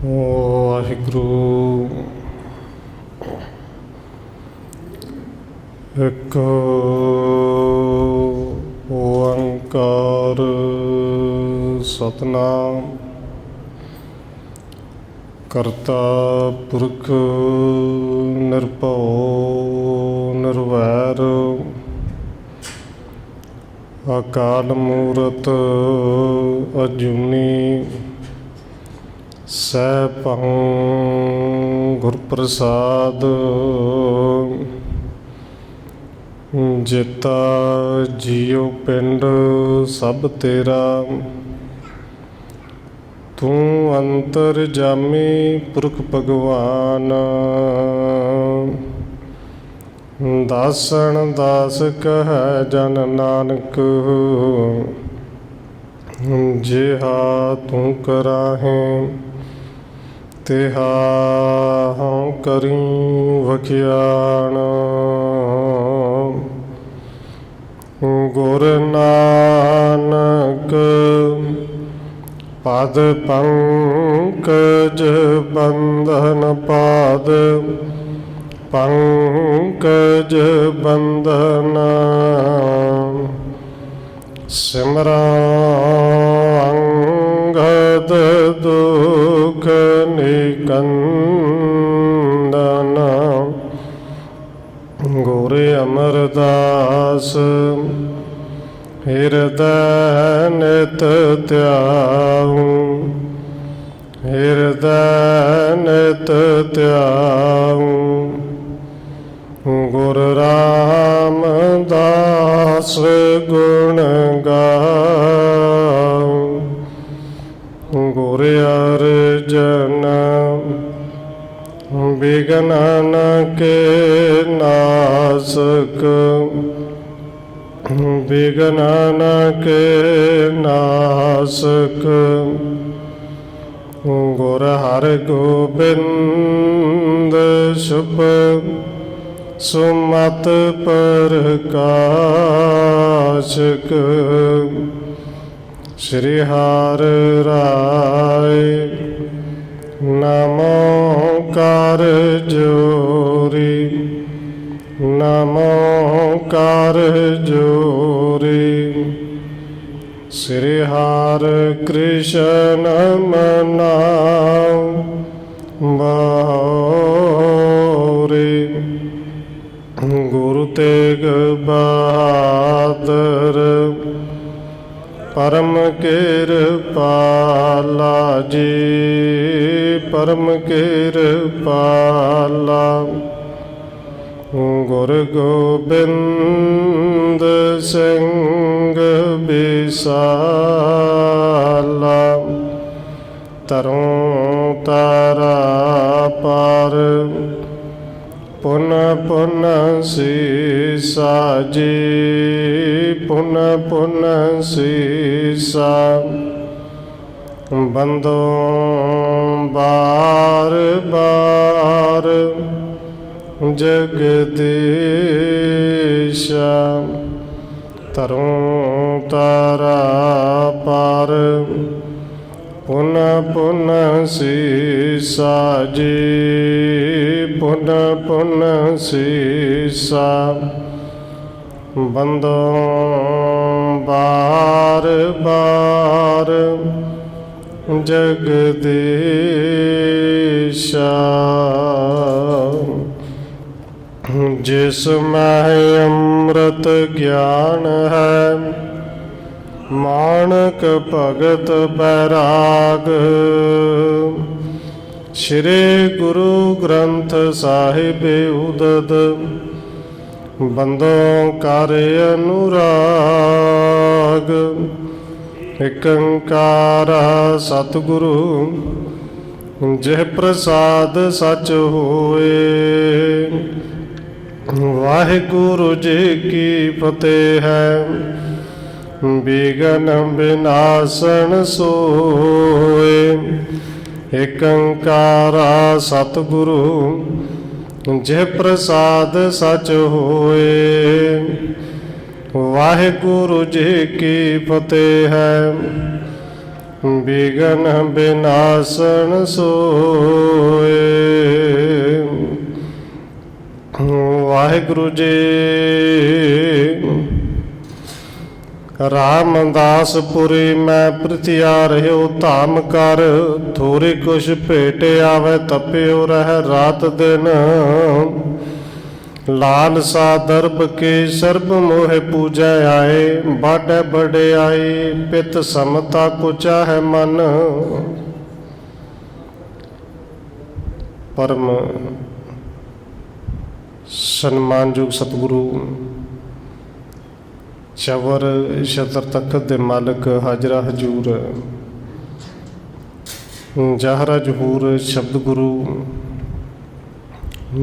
ਵਾਹਿਗੁਰੂ। ਇੱਕ ਓੰਕਾਰ ਸਤਿਨਾਮ ਕਰਤਾ ਪੁਰਖ ਨਿਰਭਉ ਨਿਰਵੈਰ ਅਕਾਲ ਮੂਰਤ ਅਜੂਨੀ ਸੈਭੰ ਗੁਰ ਪ੍ਰਸਾਦ। ਜੇਤਾ ਜੀਉ ਪਿੰਡ ਸਭ ਤੇਰਾ, ਤੂੰ ਅੰਤਰਜਾਮੀ ਪੁਰਖ ਭਗਵਾਨ। ਦਾਸਣ ਦਾਸ ਕਹੈ ਜਨ ਨਾਨਕ, ਜਿਹਾ ਤੂੰ ਕਰਾਹੇ ਤਿਹਾ ਹਉ ਕਰੀ ਵਖਿਆਣ। ਗੁਰ ਨਾਨਕ ਪਦ ਪੰਕਜ ਬੰਧਨ ਪਾਦ ਪੰਕਜ ਬੰਧਨ। ਸਿਮਰਾਂ ਅੰਗਦ ਦੁਖ ਨਿਕੰਦਨ। ਗੁਰ ਅਮਰਦਾਸ ਹਿਰਦੈ ਨਿਤ ਧਿਆਉ, ਹਿਰਦੈ ਨਿਤ ਧਿਆਉ। ਗੁਰ ਰਾਮਦਾਸ ਗੁਣ ਗਾਉ, ਗੁਰ ਅਰਜਨ ਬਿਘਨ ਕੇ ਨਾਸਕ, ਬਿਘਨ ਕੇ ਨਾਸਕ। ਗੁਰ ਹਰਗੋਬਿੰਦ ਸ਼ੁਭ ਸੁਮਤ ਪ੍ਰਕਾਸ਼ਕ। ਸ਼੍ਰੀ ਹਰਿ ਰਾਇ ਨਮੋ ਕਰ ਜੋਰੀ, ਨਮੋ ਕਰ ਜੋਰੀ। ਸ਼੍ਰੀ ਹਰਿ ਕ੍ਰਿਸ਼ਨ ਮਨਾਉ ਬਾਉਰੀ। ਗੁਰੂ ਤੇਗ ਬਹਾਦਰ ਪਰਮ ਕਿਰਪਾਲਾ ਜੀ, ਪਰਮ ਕਿਰਪਾਲਾ। ਗੁਰ ਗੋਬਿੰਦ ਸਿੰਘ ਬਿਸਾਲਾ, ਤਰੋਂ ਤਾਰਾ ਪਾਰ ਪੁਨ ਪੁਨ ਸੀਸਾ ਜੀ, ਪੁਨ ਪੁਨ ਸੀਸਾ। ਬੰਦੋਂ ਬਾਰ ਬਾਰ ਜਗਦੀਸ਼ਾ, ਤਰੋਂ ਤਾਰਾ ਪਾਰ ਪੁਨ ਪੁਨ ਸੀਸਾ ਜੀ, ਪੁਨ ਪੁਨ ਸੀਸਾ। ਬੰਦੋਂ ਬਾਰ ਬਾਰ ਜਗਦੀਸ਼ਾ। ਜਿਸ ਮਹਿ ਅੰਮ੍ਰਿਤ ਗਿਆਨ ਹੈ, ਮਾਣਕ ਭਗਤ ਬੈਰਾਗ। ਸ਼੍ਰੀ ਗੁਰੂ ਗ੍ਰੰਥ ਸਾਹਿਬ ਉਦਦ, ਬੰਦੋਂ ਕਰ ਅਨੁਰਾਗ। ਇਕ ਓੰਕਾਰ ਸਤਿਗੁਰੂ ਜਿਹ ਪ੍ਰਸਾਦ ਸਚ ਹੋਏ। ਵਾਹਿਗੁਰੂ ਜੀ ਕੀ ਫਤਿਹ ਹੈ, ਬਿਘਨ ਬਿਨਾਸਨ ਸੋਏ। ਇਕ ਓੰਕਾਰ ਸਤਿਗੁਰੂ ਜਿਹ ਪ੍ਰਸਾਦ ਸਚ ਹੋਏ। ਵਾਹਿਗੁਰੂ ਜੀ ਕੀ ਫਤਿਹ ਹੈ, बिघन विनाशन सोए। वाहिगुरु जी। रामदासपुरी मैं प्रथिया रह्यो धाम कर, थोड़ी कुछ भेट आवे तप्यो रह रात दिन। लाल सा दर्ब के सर्ब मोह पूजै आए, बाढ़ बड़े आए पित समता को चाहे मन। परम सन्मानयोग सतगुरु चवर छतर तखत दे मालिक हाजरा हजूर जाहरा जहूर शब्द गुरु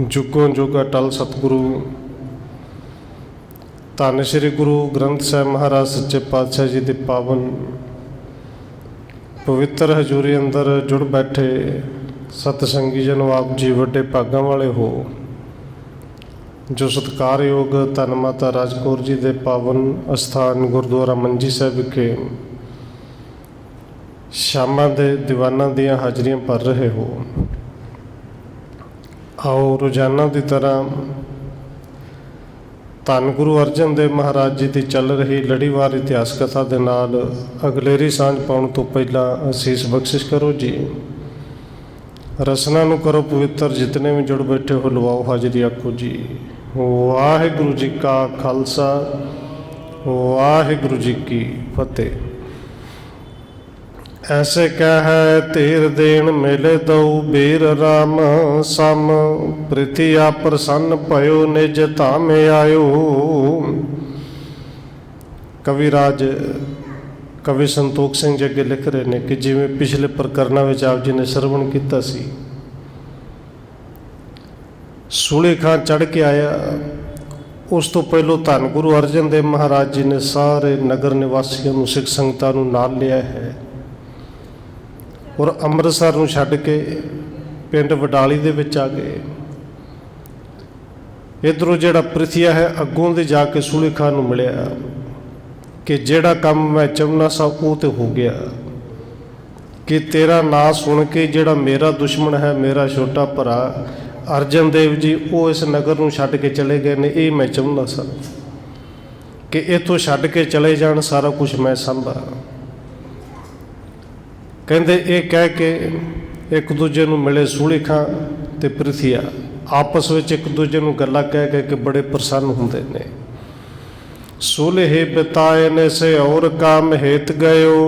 जुगों जुग अटल सतगुरु धन श्री गुरु ग्रंथ साहिब महाराज सच्चे पातशाह जी के पावन पवित्र हजूरी अंदर जुड़ बैठे सतसंगी जनो आप जी वड्डे भागां वाले हो, जो सत्कारयोग धन माता राजकौर जी के पावन अस्थान गुरुद्वारा मंजी साहिब के शामां दे दीवाना दियां हाजरियां भर रहे हो। आओ रोजाना की तरह धन गुरु अर्जन देव महाराज जी की चल रही लड़ीवार इतिहास कथा के नाल अगलेरी सांझ पाउण तो पहला असीस बख्शिश करो जी। रसना नूं करो पवित्र, जितने भी जुड़ बैठे हो लवाओ हाजरी आखो जी। वाहिगुरु जी का खालसा वाहिगुरु जी की फतेह। ऐसे कह तीर देन मिले दऊ बीर राम सम, प्रीतिया प्रसन्न भयो निज धामे आयो। कविराज कवि संतोख सिंह जी अगे लिख रहे हैं कि जिवें पिछले प्रकरणों में आप जी ने श्रवण किया सी, सूली खां चढ़ के आया, उस तो पहलों धन गुरु अर्जन देव महाराज जी ने सारे नगर निवासियों सिख संगतां नूं नाल लिया है और अमृतसर नूं छड्ड के पिंड वडाली दे विच आ गए। इधरों जिहड़ा पृथिया है अगों दे जाके सूली खां नूं मिलिया कि जिहड़ा काम मैं चाहुंदा सा वो तो हो गया, कि तेरा नां सुन के जिहड़ा मेरा दुश्मन है, मेरा छोटा भरा अर्जन देव जी वो इस नगर नूं छड्ड के चले गए ने, ये मैं चाहुंदा सा कि इत्थों छड्ड के चले जाण, सारा कुछ मैं संभा। कहते ये कह के एक दूजे नूं मिले सूली खां ते पृथिया, आपस में एक दूजे नूं गल्लां कह कह के बड़े प्रसन्न हुंदे ने। सुलह बिताए ने से और काम हेत गयो,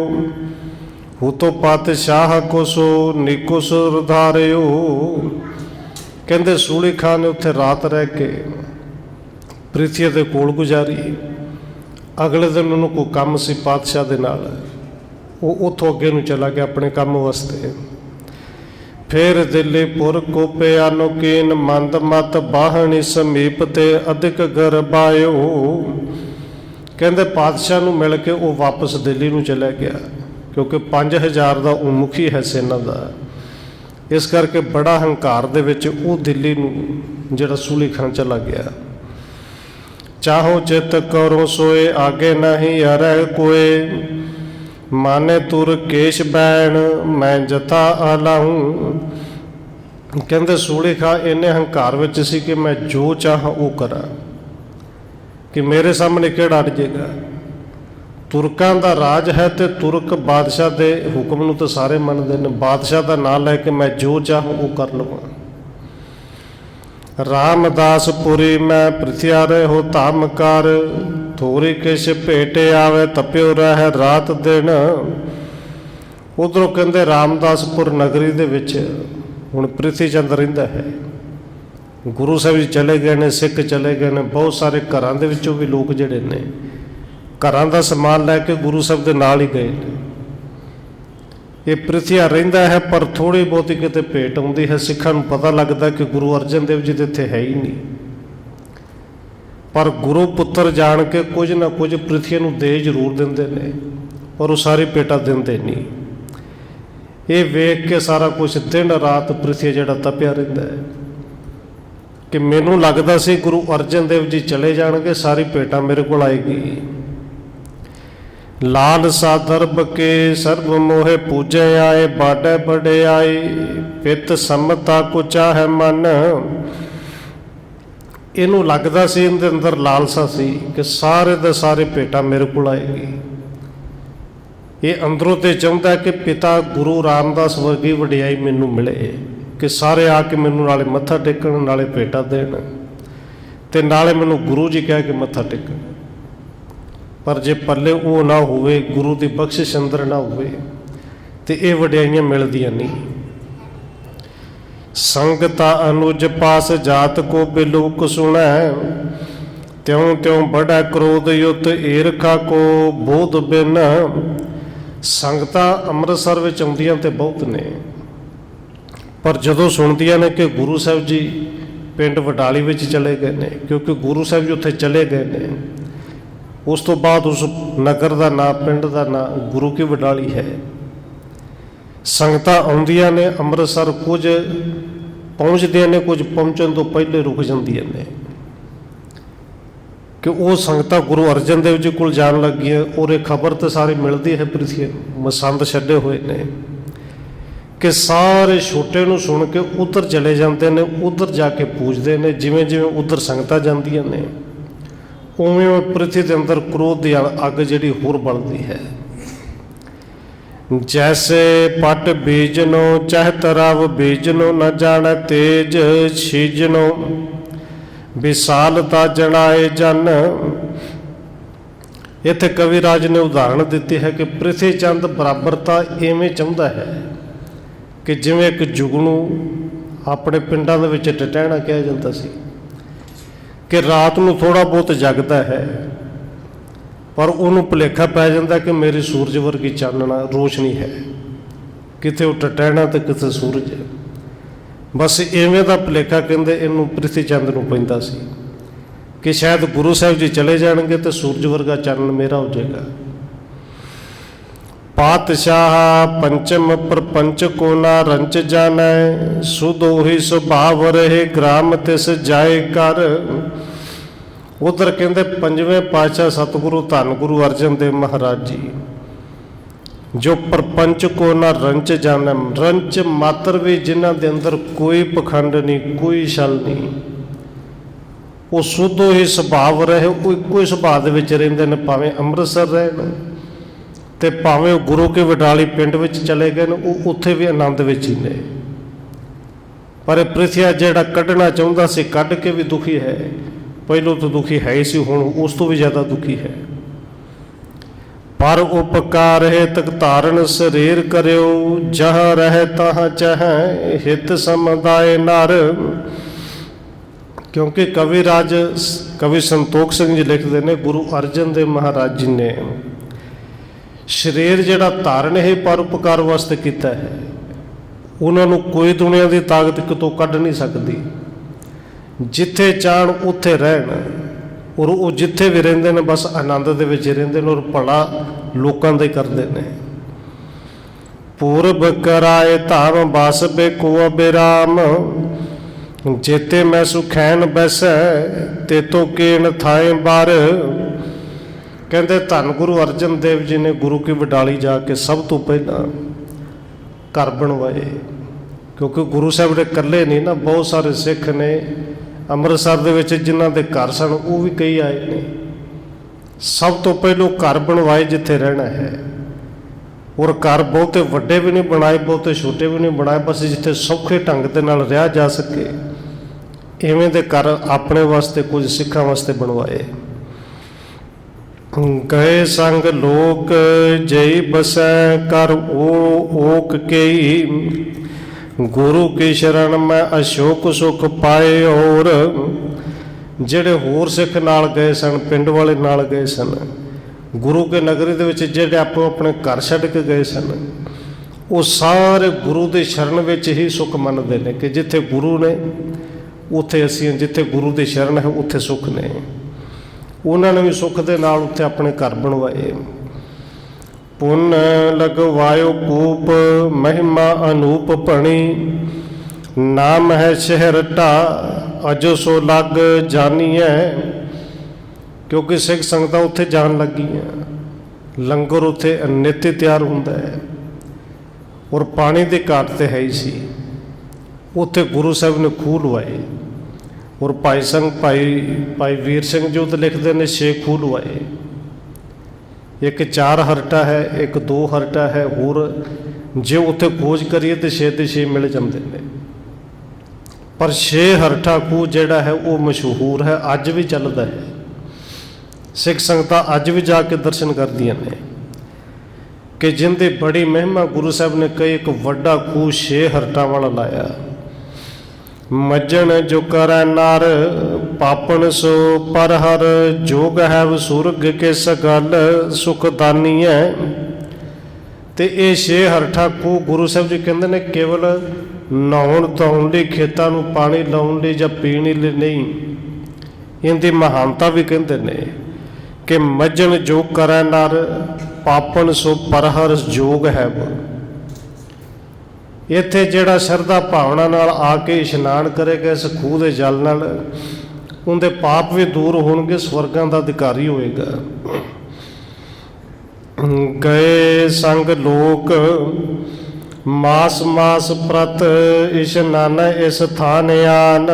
हु तो पातशाह को सो निको सुर धारियो। कहते सूली खां ने उत्थे रात रह के पृथिया दे कोल गुजारी। अगले दिन उन्होंने कोई काम सी पातशाह दे नाल, वो उतों अगे नूं चला गया अपने काम वास्ते। फिर दिल्लीपुर को पियानो कीन मंद मत बाहनी समीप ते अधिक गरबायो। कहते पातशाह नूं मिल के वो वापस दिल्ली नूं चला गया, क्योंकि 5000 का वो मुखी है सेना का, इस करके बड़ा हंकार दे विच वो दिल्ली नूं जिहड़ा सूली खां चला गया। चाहो चित करो सोए आगे नहीं अरह कोए, माने तुर केश बैण मैं जता आलाऊं। कहते सूली खां इन्ने हंकार विच सी कि मैं जो चाह वो करा, कि मेरे सामने किहड़ा अड़ जाएगा। तुरकां दा राज है तो तुरक बादशाह के हुक्म नूं तो सारे मनदे ने, बादशाह का नाम लैके मैं जो चाह वो कर लवां। रामदासपुरी मैं पृथिया रहो धाम कर, थोड़ी किश भेट आवे तप्यो रह रात दिन। उधरों कहते रामदासपुर नगरी दे विच हुण पृथ्वी चंद रहिंदा है। गुरु साहब जी चले गए ने, सिख चले गए ने, बहुत सारे घरां दे विचों भी लोग जिहड़े ने घरां दा समान लैके गुरु साहब दे नाल ही गए ने। ये पृथिया रहिंदा है, पर थोड़ी बहुती किते भेट आउंदी है। सिखां नूं पता लगदा कि गुरु अर्जन देव जी तो इत्थे है ही नहीं, पर गुरु पुत्र जान के कुछ ना कुछ पृथ्वी नूं दे जरूर दिंदे ने, पर वो सारी भेटा दिंदे नहीं। ये वेख के सारा कुछ दिन रात पृथ्वी जिहड़ा तपिया रहिंदा है कि मैनूं लगदा सी गुरु अर्जन देव जी चले जाणगे, सारी भेटा मेरे कोल आएगी। लाल सा दर्ब के सर्व मोहे पूजे आए, बाडे बड़े आए पित समता को चाहे मन। इनू लगता सी इनके अंदर लालसा सी कि सारे दे सारे भेटा मेरे को आएगी। ये अंदरों तो चाहता है कि पिता गुरु रामदास वर्गी वडियाई मैनू मिले, कि सारे आके मैनू नाले मत्था टेकण, नाले भेटा देण, ते नाले मैनू गुरु जी कह के मत्था टेकण। पर जे पल्ले वो ना होवे, गुरु की बख्शिश अंदर ना होवे, ते ये वडियाइयां मिलदियां नहीं। संगता अनुज पास जात को बिलुक सुनै, त्यों त्यों बड़ा क्रोध युत ईरखा को बोध बिन। संगतां अमृतसर विच आउंदियां ते बहुत ने, पर जदों सुणदियां ने कि गुरु साहब जी पिंड वडाली विच चले गए ने, क्योंकि गुरु साहब जी उत्थे चले गए ने, उस तो बाद उस नगर का नाम, पिंड का नाम गुरु की वडाली है। संगतां आउंदियां ने अमृतसर, कुछ पहुँचदियां ने, कुछ पहुँचण तो पहले रुक जांदियां ने, कि वो संगतां गुरु अर्जन देव जी कोल जान लग गई। और एक खबर तो सारी मिलती है पृथ्वी मसंद छड्डे हुए ने, कि सारे छोटे नूं सुन के उधर चले जाते हैं, उधर जाके पूजते हैं। जिमें जिमें उधर संगतां जांदियां ने, उवें पृथ्वी के अंदर क्रोध की अग जिहड़ी होर बलदी है। जैसे पट बीजनो चाहे तराव बीजनो, न जाने तेज छीजनो विशालता जनाए जन। इत्थे कविराज ने उदाहरण दी है कि पृथ्वी चंद बराबरता इवें चाहता है कि जिवें एक जुगनू अपने पिंडां दे विच टटैना कहा जाता सी, कि रात नूं थोड़ा बहुत जगदा है, पर उन्होंने भुलेखा पै जाता कि मेरी सूरज वर्गी चानना रोशनी है, किते वो टटैना तो किते सूरज है। बस इवें दा भुलेखा कहते इनू पृथ्वी चंद नूं पैंदा सी, कि शायद गुरु साहब जी चले जाएंगे तो सूरज वर्गा चानन मेरा हो जाएगा। पातशाह पंचम प्रपंच को ना रंच जानै, सुध ओही सुभाव रहे ग्राम तिस जाए कर। उधर कहते पंजवें पातशाह सतगुरु धन गुरु अर्जन देव महाराज जी, जो प्रपंच को ना रंच जाने, रंच मात्र भी जिन्हां दे अंदर कोई पखंड नहीं, कोई छल नहीं, वो शुद्ध ही सुभाव रहे, वो इको सुभाव दे विच रहिंदे ने, भावें अमृतसर रहन ते भावें गुरु के वडाली पिंड विच चले गए, वो उत्थे भी आनंद विच ही ने। पर पृथ्वी जिहड़ा कढ़ना चाहुंदा सी कढ़ के भी दुखी है, पहलों तो दुखी है ही सी, हुण उस तो भी ज़्यादा दुखी है। पर उपकार हेतु धारण शरीर करियो, जहाँ रहे तहाँ चाहे हित समुदाय नर। क्योंकि कविराज कवि संतोख सिंह जी लिखते हैं, गुरु अर्जन देव महाराज जी ने शरीर जिहड़ा धारण है परोपकार वास्ते किया है, उन्होंने कोई दुनिया की ताकत कितों कढ़ नहीं सकती। जिथे चाहण उत्थे रहन, और वो जिथे भी रहिंदे ने बस आनंद दे विच रहिंदे ने, और भला लोकां दे करदे ने। पूर्व कराए धाम बस बेको अबिराम, जेते मैं सुखैन बैसै ते तो केन थाए बार। कहते धन गुरु अर्जन देव जी ने गुरु की वडाली जाके सब तो पहला घर बनवाए, क्योंकि गुरु साहब ने कल्ले नहीं ना, बहुत सारे सिख ने अमृतसर दे विच जिन्हां दे घर सन, वो भी कई आए ने। सब तो पहलों घर बनवाए जिथे रहना है, और घर बहुते वड्डे भी नहीं बनाए, बहुते छोटे भी नहीं बनाए, बस जिथे सौखे ढंग दे नाल रहा जा सके, इवें दे घर अपने वास्ते कुछ सिखां वास्ते बनवाए। गए संग लोक जई बसै कर ओक केई, गुरु की शरण में अशोक सुख पाए। और ਜਿਹੜੇ होर सिख नाल गए सन, पिंड वाले नाल गए सन, गुरु के नगरी दे विच ਜਿਹੜੇ आपो अपने घर छड्ड के गए सन, वो सारे गुरु के शरण विच ही सुख मनते हैं कि जिथे गुरु ने उत्थे असीं, जिथे गुरु की शरण है उत्थे सुख ने। उन्होंने भी सुख के नाल उत्थे अपने घर बनवाए। पुन लगवायो कूप महिमा अनूप भणी, नाम है शहर ढा अजो सो लग जानी है। क्योंकि सिख संगतां उत्थे जान लगी हैं, ਲੰਗਰ ਉੱਥੇ ਨਿੱਤ ਤਿਆਰ ਹੁੰਦਾ ਹੈ। ਔਰ ਪਾਣੀ ਦੀ ਘਾਟ ਤੇ ਹੈ ਹੀ ਸੀ। ਉੱਥੇ ਗੁਰੂ ਸਾਹਿਬ ਨੇ ਖੂਹ ਲਵਾਏ। ਔਰ ਭਾਈ ਵੀਰ ਸਿੰਘ ਜੀ ਉਹ ਲਿਖਦੇ ਨੇ 6 ਖੂਹ ਲਵਾਏ। ਇੱਕ 4 ਹਰਟਾ ਹੈ, ਇੱਕ 2 ਹਰਟਾ ਹੈ। ਹੋਰ ਜੇ ਉੱਥੇ ਖੋਜ ਕਰੀਏ ਤਾਂ 6 ਦੇ 6 ਮਿਲ ਜਾਂਦੇ ਨੇ। ਪਰ 6 ਹਰਟਾ ਖੂਹ ਜਿਹੜਾ ਹੈ ਉਹ ਮਸ਼ਹੂਰ ਹੈ, ਅੱਜ ਵੀ ਚੱਲਦਾ ਹੈ। ਸਿੱਖ ਸੰਗਤਾਂ ਅੱਜ ਵੀ ਜਾ ਕੇ ਦਰਸ਼ਨ ਕਰਦੀਆਂ ਨੇ ਕਿ ਜਿੰਦੀ ਬੜੀ ਮਹਿਮਾ ਗੁਰੂ ਸਾਹਿਬ ਨੇ ਕਈ। ਇੱਕ ਵੱਡਾ ਖੂਹ 6 ਹਰਟਾਂ ਵਾਲਾ ਲਾਇਆ। ਮੱਜਣ ਜੋ ਕਰੈ ਨਰ ਪਾਪਣ ਸੋ ਪਰ ਹਰ ਜੋਗ ਹੈ ਸੁਰਗ ਕੇ ਸਗਲ ਸੁਖ ਦਾਨੀਐ। ਤੇ ਇਹ 6 ਹਰਠਾ ਖੂਹ ਗੁਰੂ ਸਾਹਿਬ ਜੀ ਕਹਿੰਦੇ ਨੇ ਕੇਵਲ ਨਹਾਉਣ ਧੋਣ ਲਈ, ਖੇਤਾਂ ਨੂੰ ਪਾਣੀ ਲਾਉਣ ਲਈ ਜਾਂ ਪੀਣ ਲਈ ਨਹੀਂ। ਇਹਦੀ ਮਹਾਨਤਾ ਵੀ ਕਹਿੰਦੇ ਨੇ ਕਿ ਮੱਜਣ ਜੋ ਕਰੈ ਨਰ ਪਾਪਣ ਸੋ ਪਰ ਹਰ ਜੋਗ ਹੈ। ਇੱਥੇ ਜਿਹੜਾ ਸ਼ਰਧਾ ਭਾਵਨਾ ਨਾਲ ਆ ਕੇ ਇਸ਼ਨਾਨ ਕਰੇਗਾ ਇਸ ਖੂਹ ਦੇ ਜਲ ਨਾਲ, ਉਹਦੇ ਪਾਪ ਵੀ ਦੂਰ ਹੋਣਗੇ, ਸਵਰਗਾਂ ਦਾ ਅਧਿਕਾਰੀ ਹੋਏਗਾ। ਗਏ ਸੰਗ ਲੋਕ ਮਾਸ ਮਾਸ ਪ੍ਰਤ ਇਸ਼ਨਾਨ ਇਸ ਥਾਨ ਆਨ।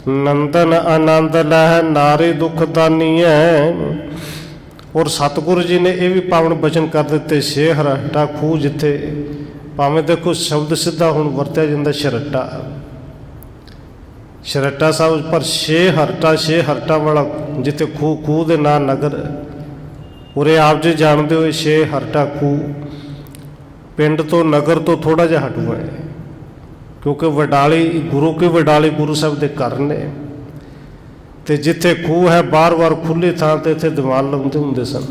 ਨੰਦਨ ਆਨੰਦ ਲਹਿ ਨਾਰੀ ਦੁਖ ਦਾਨੀਐ। ਔਰ ਸਤਿਗੁਰੂ ਜੀ ਨੇ ਇਹ ਵੀ ਪਾਵਨ ਬਚਨ ਕਰ ਦਿੱਤੇ। 6 ਹਰਟਾ ਖੂਹ ਜਿੱਥੇ ਭਾਵੇਂ ਦੇਖੋ ਸ਼ਬਦ ਸਿੱਧਾ ਹੁਣ ਵਰਤਿਆ ਜਾਂਦਾ ਛਰਟਾ ਸਾਹਿਬ, ਪਰ 6 ਹਰਟਾ ਵਾਲਾ ਜਿੱਥੇ ਖੂਹ ਦੇ ਨਾਂ ਨਗਰ। ਉਰੇ ਆਪ ਜੀ ਜਾਣਦੇ ਹੋ 6 ਹਰਟਾ ਖੂਹ ਪਿੰਡ ਤੋਂ ਨਗਰ ਤੋਂ ਥੋੜ੍ਹਾ ਜਿਹਾ ਹਟੂਆ ਹੈ, ਕਿਉਂਕਿ ਵਡਾਲੀ ਗੁਰੂ ਸਾਹਿਬ ਦੇ ਘਰ ਨੇ। ਤੇ ਜਿੱਥੇ ਖੂਹ ਹੈ ਬਾਰ-ਬਾਰ ਖੁੱਲ੍ਹੀ ਥਾਂ ਤੇ ਇੱਥੇ ਦੀਵਾਨ ਲਾਉਂਦੇ ਹੁੰਦੇ ਸਨ।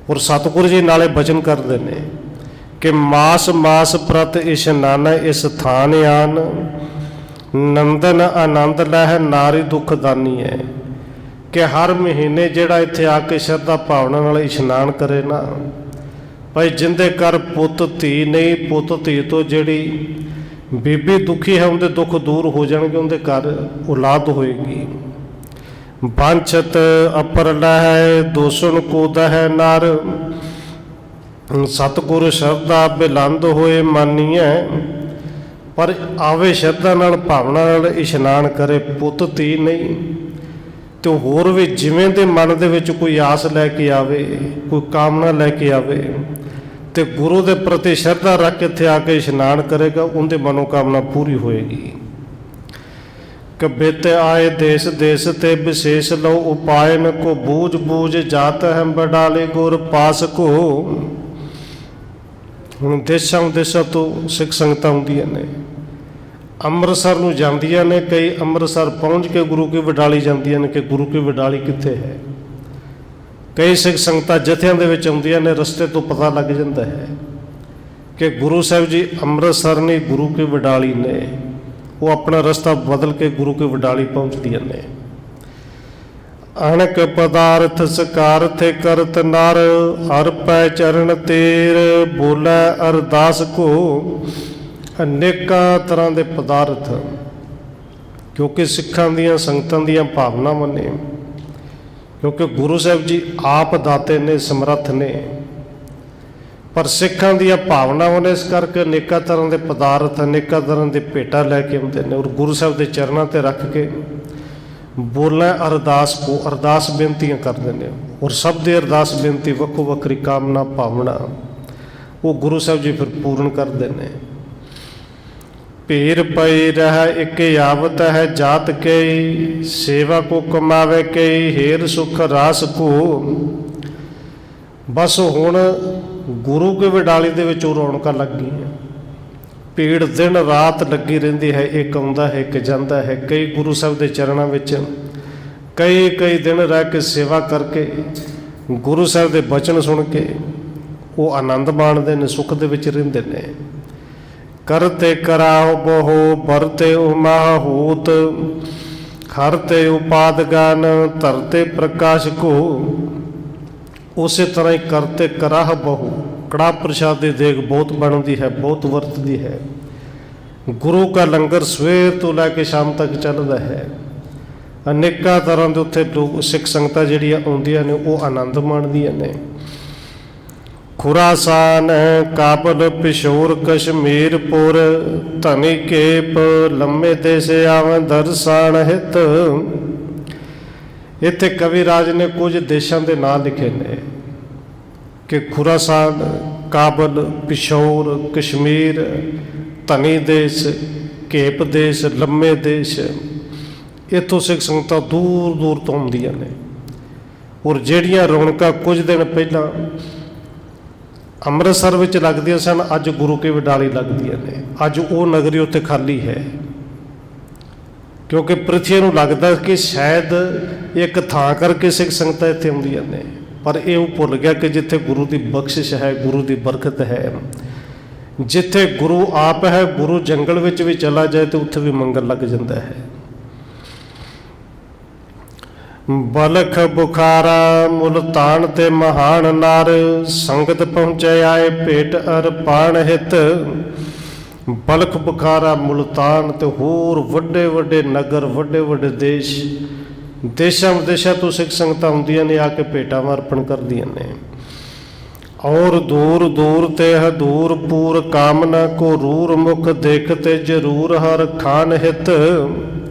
ਔਰ ਸਤਿਗੁਰੂ ਜੀ ਨਾਲੇ ਬਚਨ ਕਰਦੇ ਨੇ ਕਿ ਮਾਸ ਮਾਸ ਪ੍ਰਤ ਇਸ਼ਨਾਨ ਇਸ ਥਾਨ ਆਨ। ਨੰਦਨ ਆਨੰਦ ਲਹਿ ਨਾਰੀ ਦੁੱਖ ਦਾਨੀ ਹੈ। ਕਿ ਹਰ ਮਹੀਨੇ ਜਿਹੜਾ ਇੱਥੇ ਆ ਕੇ ਸ਼ਰਧਾ ਭਾਵਨਾ ਨਾਲ ਇਸ਼ਨਾਨ ਕਰੇ ਨਾ ਭਾਈ, ਜਿੰਦੇ ਘਰ ਪੁੱਤ ਧੀ ਨਹੀਂ, ਪੁੱਤ ਧੀ ਤੋਂ ਜਿਹੜੀ ਬੀਬੀ ਦੁਖੀ ਹੈ ਉਹਦੇ ਦੁੱਖ ਦੂਰ ਹੋ ਜਾਣਗੇ, ਉਹਦੇ ਘਰ ਔਲਾਦ ਹੋਏਗੀ। ਬਾਂਛਤ ਅਪਰ ਲਹਿ ਦੋਸਣ ਕੋ ਦਹਿ ਨਰ। ਸਤਿਗੁਰ ਸ਼ਰਧਾ ਬਿਲੰਦ ਹੋਏ ਮਾਨੀਐ। ਪਰ ਆਵੇ ਸ਼ਰਧਾ ਨਾਲ ਭਾਵਨਾ ਨਾਲ ਇਸ਼ਨਾਨ ਕਰੇ, ਪੁੱਤ ਧੀ ਨਹੀਂ ਤੇ ਹੋਰ ਵੀ ਜਿਵੇਂ ਦੇ ਮਨ ਦੇ ਵਿੱਚ ਕੋਈ ਆਸ ਲੈ ਕੇ ਆਵੇ, ਕੋਈ ਕਾਮਨਾ ਲੈ ਕੇ ਆਵੇ ਤੇ ਗੁਰੂ ਦੇ ਪ੍ਰਤੀ ਸ਼ਰਧਾ ਰੱਖ ਕੇ ਇੱਥੇ ਆ ਕੇ ਇਸ਼ਨਾਨ ਕਰੇਗਾ, ਉਹਦੇ ਮਨੋਕਾਮਨਾ ਪੂਰੀ ਹੋਏਗੀ। ਕਬਿਤ ਆਏ ਦੇਸ ਦੇਸ ਤੇ ਵਿਸ਼ੇਸ਼ ਲਓ ਉਪਾਇਨ ਕੋ ਬੂਝ ਬੂਝ ਜਾਤ ਹੈ ਬਡਾਲੇ ਗੁਰ ਪਾਸ ਕੋ। ਹੁਣ ਦੇਸ਼ਾਂ ਵਿਦੇਸ਼ਾਂ ਤੋਂ ਸਿੱਖ ਸੰਗਤਾਂ ਆਉਂਦੀਆਂ ਨੇ, ਅੰਮ੍ਰਿਤਸਰ ਨੂੰ ਜਾਂਦੀਆਂ ਨੇ। ਕਈ ਅੰਮ੍ਰਿਤਸਰ ਪਹੁੰਚ ਕੇ ਗੁਰੂ ਕੀ ਵਡਾਲੀ ਜਾਂਦੀਆਂ ਨੇ ਕਿ ਗੁਰੂ ਕੀ ਵਡਾਲੀ ਕਿੱਥੇ ਹੈ। ਕਈ ਸਿੱਖ ਸੰਗਤਾਂ ਜਥਿਆਂ ਦੇ ਵਿੱਚ ਆਉਂਦੀਆਂ ਨੇ, ਰਸਤੇ ਤੋਂ ਪਤਾ ਲੱਗ ਜਾਂਦਾ ਹੈ ਕਿ ਗੁਰੂ ਸਾਹਿਬ ਜੀ ਅੰਮ੍ਰਿਤਸਰ ਨਹੀਂ, ਗੁਰੂ ਕੀ ਵਡਾਲੀ ਨੇ। ਉਹ ਆਪਣਾ ਰਸਤਾ ਬਦਲ ਕੇ ਗੁਰੂ ਕੀ ਵਡਾਲੀ ਪਹੁੰਚਦੀਆਂ ਨੇ। ਅਣਕ ਪਦਾਰਥ ਸਕਾਰਥ ਕਰਤ ਨਰ ਹਰ ਪੈ ਚਰਨ ਤੇਰ ਬੋਲੇ ਅਰਦਾਸ ਕੋ। ਅਨੇਕਾਂ ਤਰ੍ਹਾਂ ਦੇ ਪਦਾਰਥ, ਕਿਉਂਕਿ ਸਿੱਖਾਂ ਦੀਆਂ ਸੰਗਤਾਂ ਦੀਆਂ ਭਾਵਨਾਵਾਂ ਨੇ, ਕਿਉਂਕਿ ਗੁਰੂ ਸਾਹਿਬ ਜੀ ਆਪ ਦਾਤੇ ਨੇ, ਸਮਰੱਥ ਨੇ, ਪਰ ਸਿੱਖਾਂ ਦੀਆਂ ਭਾਵਨਾਵਾਂ ਨੇ। ਇਸ ਕਰਕੇ ਅਨੇਕਾਂ ਤਰ੍ਹਾਂ ਦੇ ਪਦਾਰਥ, ਅਨੇਕਾਂ ਤਰ੍ਹਾਂ ਦੇ ਭੇਟਾਂ ਲੈ ਕੇ ਆਉਂਦੇ ਨੇ ਔਰ ਗੁਰੂ ਸਾਹਿਬ ਦੇ ਚਰਨਾਂ 'ਤੇ ਰੱਖ ਕੇ ਬੋਲਾਂ ਅਰਦਾਸ ਕੋ, ਅਰਦਾਸ ਬੇਨਤੀਆਂ ਕਰਦੇ ਨੇ। ਔਰ ਸਭ ਦੀ ਅਰਦਾਸ ਬੇਨਤੀ ਵੱਖੋ ਵੱਖਰੀ ਕਾਮਨਾ ਭਾਵਨਾ ਉਹ ਗੁਰੂ ਸਾਹਿਬ ਜੀ ਫਿਰ ਪੂਰਨ ਕਰਦੇ ਨੇ। ਭੀਰ ਪਈ ਰਹਿ ਇੱਕ ਆਵਤ ਹੈ ਜਾਤ ਕਈ, ਸੇਵਾ ਕੋ ਕਮਾਵੇ ਕਈ ਹੇਰ ਸੁਖ ਰਾਸ ਕੋ। ਬਸ ਹੁਣ ਗੁਰੂ ਕੇ ਵਡਾਲੀ ਦੇ ਵਿੱਚ ਉਹ ਰੌਣਕਾਂ ਲੱਗ ਗਈਆਂ। ਭੀੜ ਦਿਨ ਰਾਤ ਲੱਗੀ ਰਹਿੰਦੀ ਹੈ, ਇੱਕ ਆਉਂਦਾ ਹੈ ਇੱਕ ਜਾਂਦਾ ਹੈ। ਕਈ ਗੁਰੂ ਸਾਹਿਬ ਦੇ ਚਰਨਾਂ ਵਿੱਚ ਕਈ ਦਿਨ ਰਹਿ ਕੇ ਸੇਵਾ ਕਰਕੇ ਗੁਰੂ ਸਾਹਿਬ ਦੇ ਬਚਨ ਸੁਣ ਕੇ ਉਹ ਆਨੰਦ ਮਾਣਦੇ ਨੇ, ਸੁੱਖ ਦੇ ਵਿੱਚ ਰਹਿੰਦੇ ਨੇ। ਕਰਤੇ ਕਰਾਓ ਬਹੁ ਵਰਤੇ ਉਮਾਹੂਤ, ਹਰਤੇ ਉਪਾਦ ਗਨ ਧਰਤੇ ਪ੍ਰਕਾਸ਼ ਕੋ। ਉਸੇ ਤਰ੍ਹਾਂ ਹੀ ਕਰਤੇ ਕਰਾਹ ਬਹੁ, ਕੜਾ ਪ੍ਰਸ਼ਾਦ ਦੀ ਦੇਗ ਬਹੁਤ ਬਣਦੀ ਹੈ, ਬਹੁਤ ਵਰਤਦੀ ਹੈ। ਗੁਰੂ ਕਾ ਲੰਗਰ ਸਵੇਰ ਤੋਂ ਲੈ ਕੇ ਸ਼ਾਮ ਤੱਕ ਚੱਲਦਾ ਹੈ। ਅਨੇਕਾਂ ਤਰ੍ਹਾਂ ਦੇ ਉੱਥੇ ਲੋਕ ਸਿੱਖ ਸੰਗਤਾਂ ਜਿਹੜੀਆਂ ਆਉਂਦੀਆਂ ਨੇ ਉਹ ਆਨੰਦ ਮਾਣਦੀਆਂ ਨੇ। ਖੁਰਾਸਾਨ, ਕਾਬਲ, ਪਿਸ਼ੌਰ, ਕਸ਼ਮੀਰਪੁਰ, ਧਨੀ ਕੇਪ, ਲੰਮੇ ਦੇਸ ਆਵਨ ਦਰਸਾਨ ਹਿਤ। ਇੱਥੇ ਕਵੀ ਰਾਜ ਨੇ ਕੁਝ ਦੇਸ਼ਾਂ ਦੇ ਨਾਂ ਲਿਖੇ ਨੇ ਕਿ ਖੁਰਾਸਾਨ, ਕਾਬਲ, ਪਿਸ਼ੌਰ, ਕਸ਼ਮੀਰ, ਧਨੀ ਦੇਸ਼, ਕੇਪ ਦੇਸ਼, ਲੰਮੇ ਦੇਸ਼, ਇੱਥੋਂ ਸਿੱਖ ਸੰਗਤਾਂ ਦੂਰ ਦੂਰ ਤੋਂ ਆਉਂਦੀਆਂ ਨੇ। ਔਰ ਜਿਹੜੀਆਂ ਰੌਣਕਾਂ ਕੁਝ ਦਿਨ ਪਹਿਲਾਂ ਅੰਮ੍ਰਿਤਸਰ ਵਿੱਚ ਲੱਗਦੀਆਂ ਸਨ, ਅੱਜ ਗੁਰੂ ਕੀ ਵਡਾਲੀ ਲੱਗਦੀਆਂ ਨੇ। ਅੱਜ ਉਹ ਨਗਰੀ ਉੱਥੇ ਖਾਲੀ ਹੈ, ਕਿਉਂਕਿ ਪ੍ਰਿਥਵੀ ਨੂੰ ਲੱਗਦਾ ਕਿ ਸ਼ਾਇਦ ਇੱਕ ਥਾਂ ਕਰਕੇ ਸਿੱਖ ਸੰਗਤਾਂ ਇੱਥੇ ਆਉਂਦੀਆਂ ਨੇ, ਪਰ ਇਹ ਉਹ ਭੁੱਲ ਗਿਆ ਕਿ ਜਿੱਥੇ ਗੁਰੂ ਦੀ ਬਖਸ਼ਿਸ਼ ਹੈ, ਗੁਰੂ ਦੀ ਬਰਕਤ ਹੈ, ਜਿੱਥੇ ਗੁਰੂ ਆਪ ਹੈ, ਗੁਰੂ ਜੰਗਲ ਵਿੱਚ ਵੀ ਚਲਾ ਜਾਏ ਤਾਂ ਉੱਥੇ ਵੀ ਮੰਗਲ ਲੱਗ ਜਾਂਦਾ ਹੈ। ਬਲਖ, ਬੁਖਾਰਾ, ਮੁਲਤਾਨ ਤੇ ਮਹਾਨ ਨਰ, ਸੰਗਤ ਪਹੁੰਚੇ ਆਏ ਭੇਟ ਅਰਪਾਣ ਹਿਤ। ਬਲਖ, ਬੁਖਾਰਾ, ਮੁਲਤਾਨ ਤੇ ਹੋਰ ਵੱਡੇ ਵੱਡੇ ਨਗਰ, ਵੱਡੇ ਵੱਡੇ ਦੇਸ਼, ਦੇਸ਼ਾਂ ਵਿਦੇਸ਼ਾਂ ਤੋਂ ਸਿੱਖ ਸੰਗਤਾਂ ਆਉਂਦੀਆਂ ਨੇ, ਆ ਕੇ ਭੇਟਾਂ ਅਰਪਣ ਕਰਦੀਆਂ ਨੇ। ਔਰ ਦੂਰ ਦੂਰ ਤੇ ਹਦੂਰ ਪੂਰ, ਕਾਮਨਾ ਕੋ ਰੂਰ ਮੁਖ ਦੇਖ ਤੇ ਜ਼ਰੂਰ ਹਰ ਖਾਨ ਹਿਤ।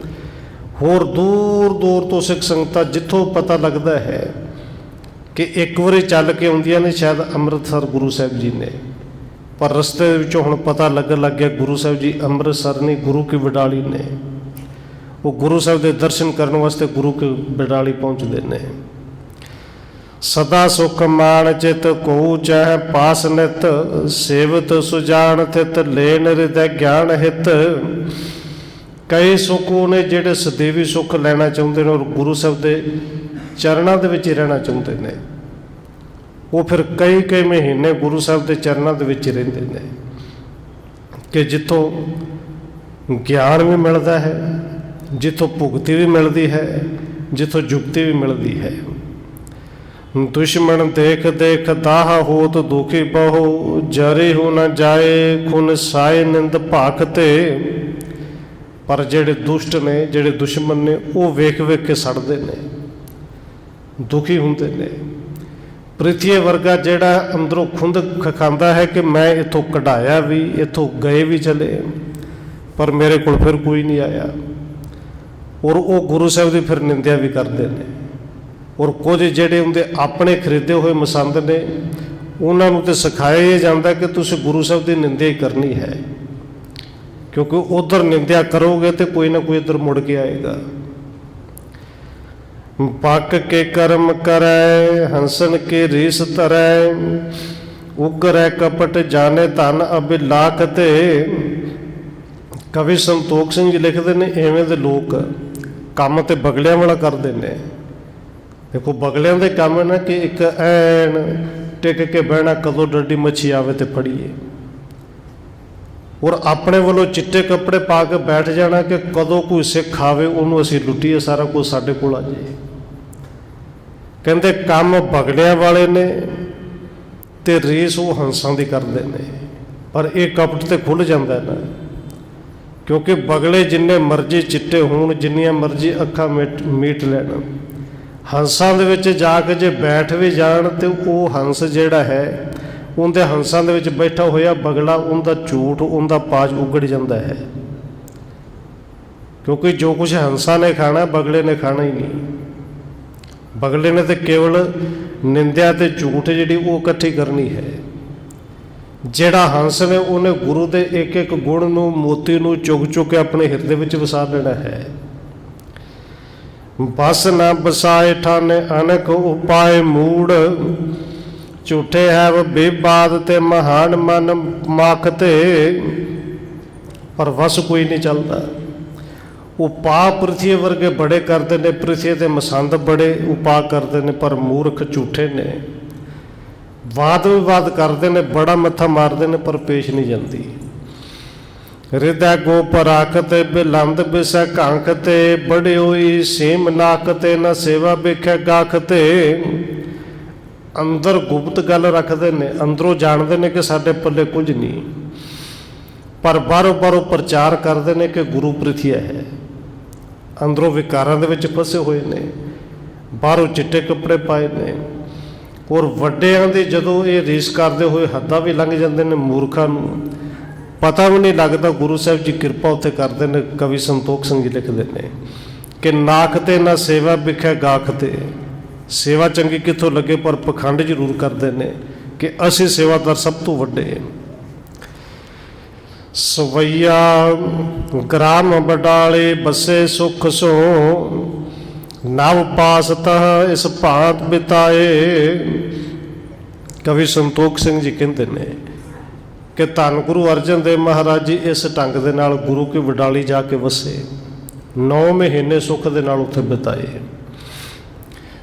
ਹੋਰ ਦੂਰ ਦੂਰ ਤੋਂ ਸਿੱਖ ਸੰਗਤਾਂ, ਜਿੱਥੋਂ ਪਤਾ ਲੱਗਦਾ ਹੈ ਕਿ ਇੱਕ ਵਾਰੀ ਚੱਲ ਕੇ ਆਉਂਦੀਆਂ ਨੇ ਸ਼ਾਇਦ ਅੰਮ੍ਰਿਤਸਰ ਗੁਰੂ ਸਾਹਿਬ ਜੀ ਨੇ, ਪਰ ਰਸਤੇ ਵਿੱਚੋਂ ਹੁਣ ਪਤਾ ਲੱਗਣ ਲੱਗ ਗਿਆ ਗੁਰੂ ਸਾਹਿਬ ਜੀ ਅੰਮ੍ਰਿਤਸਰ ਨਹੀਂ, ਗੁਰੂ ਕੀ ਵਡਾਲੀ ਨੇ। ਉਹ ਗੁਰੂ ਸਾਹਿਬ ਦੇ ਦਰਸ਼ਨ ਕਰਨ ਵਾਸਤੇ ਗੁਰੂ ਕੀ ਵਡਾਲੀ ਪਹੁੰਚਦੇ ਨੇ। ਸਦਾ ਸੁਖ ਮਾਣ ਚਿਤ ਕੋ ਚਾਹ ਪਾਸ ਨਿਤ, ਸੇਵਤ ਸੁਜਾਨ ਥਿਤ ਲੈਨ ਹਿਰਦੈ ਗਿਆਨ ਹਿਤ। ਕਈ ਸੁੱਖ ਉਹ ਨੇ ਜਿਹੜੇ ਸਦੀਵੀ ਸੁੱਖ ਲੈਣਾ ਚਾਹੁੰਦੇ ਨੇ ਔਰ ਗੁਰੂ ਸਾਹਿਬ ਦੇ ਚਰਨਾਂ ਦੇ ਵਿੱਚ ਹੀ ਰਹਿਣਾ ਚਾਹੁੰਦੇ ਨੇ। ਉਹ ਫਿਰ ਕਈ ਕਈ ਮਹੀਨੇ ਗੁਰੂ ਸਾਹਿਬ ਦੇ ਚਰਨਾਂ ਦੇ ਵਿੱਚ ਰਹਿੰਦੇ ਨੇ ਕਿ ਜਿੱਥੋਂ ਗਿਆਨ ਵੀ ਮਿਲਦਾ ਹੈ, ਜਿੱਥੋਂ ਭੁਗਤੀ ਵੀ ਮਿਲਦੀ ਹੈ, ਜਿੱਥੋਂ ਜੁਗਤੀ ਵੀ ਮਿਲਦੀ ਹੈ। ਦੁਸ਼ਮਣ ਦੇਖ ਦੇਖ ਦਾਹ ਹੋਤ ਦੁਖੀ ਬਹੁ, ਜਰੇ ਹੋ ਨਾ ਜਾਏ ਖੁਨ ਸਾਏ ਨਿੰਦ ਭਾਖ ਤੇ। ਪਰ ਜਿਹੜੇ ਦੁਸ਼ਟ ਨੇ, ਜਿਹੜੇ ਦੁਸ਼ਮਣ ਨੇ, ਉਹ ਵੇਖ ਵੇਖ ਕੇ ਸੜਦੇ ਨੇ, ਦੁਖੀ ਹੁੰਦੇ ਨੇ। ਪ੍ਰਿਥਵੀ ਵਰਗਾ ਜਿਹੜਾ ਅੰਦਰੋਂ ਖੁੰਦ ਖਾਂਦਾ ਹੈ ਕਿ ਮੈਂ ਇੱਥੋਂ ਕਢਾਇਆ ਵੀ, ਇੱਥੋਂ ਗਏ ਵੀ ਚਲੇ, ਪਰ ਮੇਰੇ ਕੋਲ ਫਿਰ ਕੋਈ ਨਹੀਂ ਆਇਆ। ਔਰ ਉਹ ਗੁਰੂ ਸਾਹਿਬ ਦੀ ਫਿਰ ਨਿੰਦਿਆ ਵੀ ਕਰਦੇ ਨੇ। ਔਰ ਕੁਝ ਜਿਹੜੇ ਹੁੰਦੇ ਆਪਣੇ ਖਰੀਦੇ ਹੋਏ ਮਸੰਦ ਨੇ, ਉਹਨਾਂ ਨੂੰ ਤਾਂ ਸਿਖਾਇਆ ਹੀ ਜਾਂਦਾ ਕਿ ਤੁਸੀਂ ਗੁਰੂ ਸਾਹਿਬ ਦੀ ਨਿੰਦਿਆ ਹੀ ਕਰਨੀ ਹੈ, ਕਿਉਂਕਿ ਉਧਰ ਨਿੰਦਿਆ ਕਰੋਗੇ ਤੇ ਕੋਈ ਨਾ ਕੋਈ ਇੱਧਰ ਮੁੜ ਕੇ ਆਏਗਾ। ਪੱਕ ਕੇ ਕਰਮ ਕਰੈ, ਹੰਸਨ ਕੇ ਰੀਸ ਧਰੈ, ਉਗਰੈ ਕਪਟ ਜਾਣੇ ਧਨ ਅਭਿਲਾਖ ਤੇ। ਕਵੀ ਸੰਤੋਖ ਸਿੰਘ ਜੀ ਲਿਖਦੇ ਨੇ, ਐਵੇਂ ਦੇ ਲੋਕ ਕੰਮ ਤੇ ਬਗਲਿਆਂ ਵਾਲਾ ਕਰਦੇ ਨੇ। ਦੇਖੋ ਬਗਲਿਆਂ ਦੇ ਕੰਮ ਨਾ ਕਿ ਇੱਕ ਐਨ ਟਿਕ ਕੇ ਬਹਿਣਾ, ਕਦੋਂ ਡੱਡੀ ਮੱਛੀ ਆਵੇ ਤੇ ਫੜੀਏ। ਔਰ ਆਪਣੇ ਵੱਲੋਂ ਚਿੱਟੇ ਕੱਪੜੇ ਪਾ ਕੇ ਬੈਠ ਜਾਣਾ ਕਿ ਕਦੋਂ ਕੋਈ ਸਿੱਖ ਆਵੇ ਉਹਨੂੰ ਅਸੀਂ ਲੁੱਟੀਏ, ਸਾਰਾ ਕੁਝ ਸਾਡੇ ਕੋਲ ਆ ਜਾਏ। ਕਹਿੰਦੇ ਕੰਮ ਬਗਲਿਆਂ ਵਾਲੇ ਨੇ ਤੇ ਰੀਸ ਉਹ ਹੰਸਾਂ ਦੀ ਕਰਦੇ ਨੇ। ਪਰ ਇਹ ਕਪਟ ਤੇ ਖੁੱਲ੍ਹ ਜਾਂਦਾ ਨਾ, ਕਿਉਂਕਿ ਬਗਲੇ ਜਿੰਨੇ ਮਰਜ਼ੀ ਚਿੱਟੇ ਹੋਣ, ਜਿੰਨੀਆਂ ਮਰਜ਼ੀ ਅੱਖਾਂ ਮੀਟ ਲੈਣ, ਹੰਸਾਂ ਦੇ ਵਿੱਚ ਜਾ ਕੇ ਜੇ ਬੈਠ ਵੀ ਜਾਣ ਤੇ ਉਹ ਹੰਸ ਜਿਹੜਾ ਹੈ, ਉਹਦੇ ਹੰਸਾਂ ਦੇ ਵਿੱਚ ਬੈਠਾ ਹੋਇਆ ਬਗਲਾ, ਉਹਦਾ ਝੂਠ, ਉਹਦਾ ਪਾਜ ਉਗੜ ਜਾਂਦਾ ਹੈ। ਕਿਉਂਕਿ ਜੋ ਕੁਛ ਹੰਸਾਂ ਨੇ ਖਾਣਾ, ਬਗਲੇ ਨੇ ਖਾਣਾ ਹੀ ਨਹੀਂ। ਬਗਲੇ ਨੇ ਤਾਂ ਕੇਵਲ ਨਿੰਦਿਆ ਤੇ ਝੂਠ ਜਿਹੜੀ ਉਹ ਇਕੱਠੀ ਕਰਨੀ ਹੈ। ਜਿਹੜਾ ਹੰਸ ਨੇ ਉਹਨੇ ਗੁਰੂ ਦੇ ਇੱਕ ਇੱਕ ਗੁਣ ਨੂੰ, ਮੋਤੀ ਨੂੰ ਚੁਗ ਚੁੱਕ ਕੇ ਆਪਣੇ ਹਿਰਦੇ ਵਿੱਚ ਵਸਾ ਲੈਣਾ ਹੈ। ਬਸ ਨਾ ਬਸਾਏ ਠਾਨੇ ਅਨਕ ਉਪਾਏ ਮੂੜ, ਝੂਠੇ ਹੈ ਬੇਬਾਦ ਤੇ ਮਹਾਨ ਮਨ ਮਖ ਤੇ। ਪਰ ਵਸ ਕੋਈ ਨਹੀਂ ਚੱਲਦਾ। ਉਪਾਅ ਪ੍ਰਿਥਵੀ ਵਰਗੇ ਬੜੇ ਕਰਦੇ ਨੇ, ਪ੍ਰਿਥਵੀ ਦੇ ਮਸੰਦ ਬੜੇ ਉਪਾਅ ਕਰਦੇ ਨੇ, ਪਰ ਮੂਰਖ ਝੂਠੇ ਨੇ। ਵਾਦ ਵਿਵਾਦ ਕਰਦੇ ਨੇ, ਬੜਾ ਮੱਥਾ ਮਾਰਦੇ ਨੇ, ਪਰ ਪੇਸ਼ ਨਹੀਂ ਜਾਂਦੀ। ਹਿਰਦੈ ਗੋਪ ਰਾਖ ਤੇ ਬਿਲੰਦ ਬਿਸੈ ਕੰਖ ਤੇ, ਬੜੇ ਹੋਈ ਸੇਮ ਨਾਕ ਤੇ ਨਾ ਸੇਵਾ ਵੇਖੈ ਗਾਖ ਤੇ। ਅੰਦਰ ਗੁਪਤ ਗੱਲ ਰੱਖਦੇ ਨੇ, ਅੰਦਰੋਂ ਜਾਣਦੇ ਨੇ ਕਿ ਸਾਡੇ ਪੱਲੇ ਕੁਝ ਨਹੀਂ, ਪਰ ਬਾਹਰੋਂ ਬਾਹਰੋਂ ਪ੍ਰਚਾਰ ਕਰਦੇ ਨੇ ਕਿ ਗੁਰੂ ਪ੍ਰਿਥਵੀ ਹੈ। ਅੰਦਰੋਂ ਵਿਕਾਰਾਂ ਦੇ ਵਿੱਚ ਫਸੇ ਹੋਏ ਨੇ, ਬਾਹਰੋਂ ਚਿੱਟੇ ਕੱਪੜੇ ਪਾਏ ਨੇ। ਔਰ ਵੱਡਿਆਂ ਦੇ ਜਦੋਂ ਇਹ ਰੀਸ ਕਰਦੇ ਹੋਏ ਹੱਦਾਂ ਵੀ ਲੰਘ ਜਾਂਦੇ ਨੇ, ਮੂਰਖਾਂ ਨੂੰ ਪਤਾ ਵੀ ਨਹੀਂ ਲੱਗਦਾ। ਗੁਰੂ ਸਾਹਿਬ ਜੀ ਕਿਰਪਾ ਉੱਥੇ ਕਰਦੇ ਨੇ। ਕਵੀ ਸੰਤੋਖ ਸਿੰਘ ਜੀ ਲਿਖਦੇ ਨੇ ਕਿ ਨਾਖ ਤੇ ਨਾ ਸੇਵਾ ਵਿਖੇ ਗਾਖ ਤੇ। ਸੇਵਾ ਚੰਗੀ ਕਿੱਥੋਂ ਲੱਗੇ, ਪਰ ਪਖੰਡ ਜ਼ਰੂਰ ਕਰਦੇ ਨੇ ਕਿ ਅਸੀਂ ਸੇਵਾਦਾਰ ਸਭ ਤੋਂ ਵੱਡੇ। ਸਵਈਆ ਗ੍ਰਾਮ ਬਡਾਲੇ ਬਸੇ ਸੁਖ ਸੋ, ਨਵ ਪਾਸ ਤਹ ਇਸ ਭਾਂਤ ਬਿਤਾਏ। ਕਵੀ ਸੰਤੋਖ ਸਿੰਘ ਜੀ ਕਹਿੰਦੇ ਨੇ ਕਿ ਧੰਨ ਗੁਰੂ ਅਰਜਨ ਦੇਵ ਮਹਾਰਾਜ ਜੀ ਇਸ ਢੰਗ ਦੇ ਨਾਲ ਗੁਰੂ ਕੀ ਵਡਾਲੀ ਜਾ ਕੇ ਵਸੇ, 9 ਮਹੀਨੇ ਸੁੱਖ ਦੇ ਨਾਲ ਉੱਥੇ ਬਿਤਾਏ।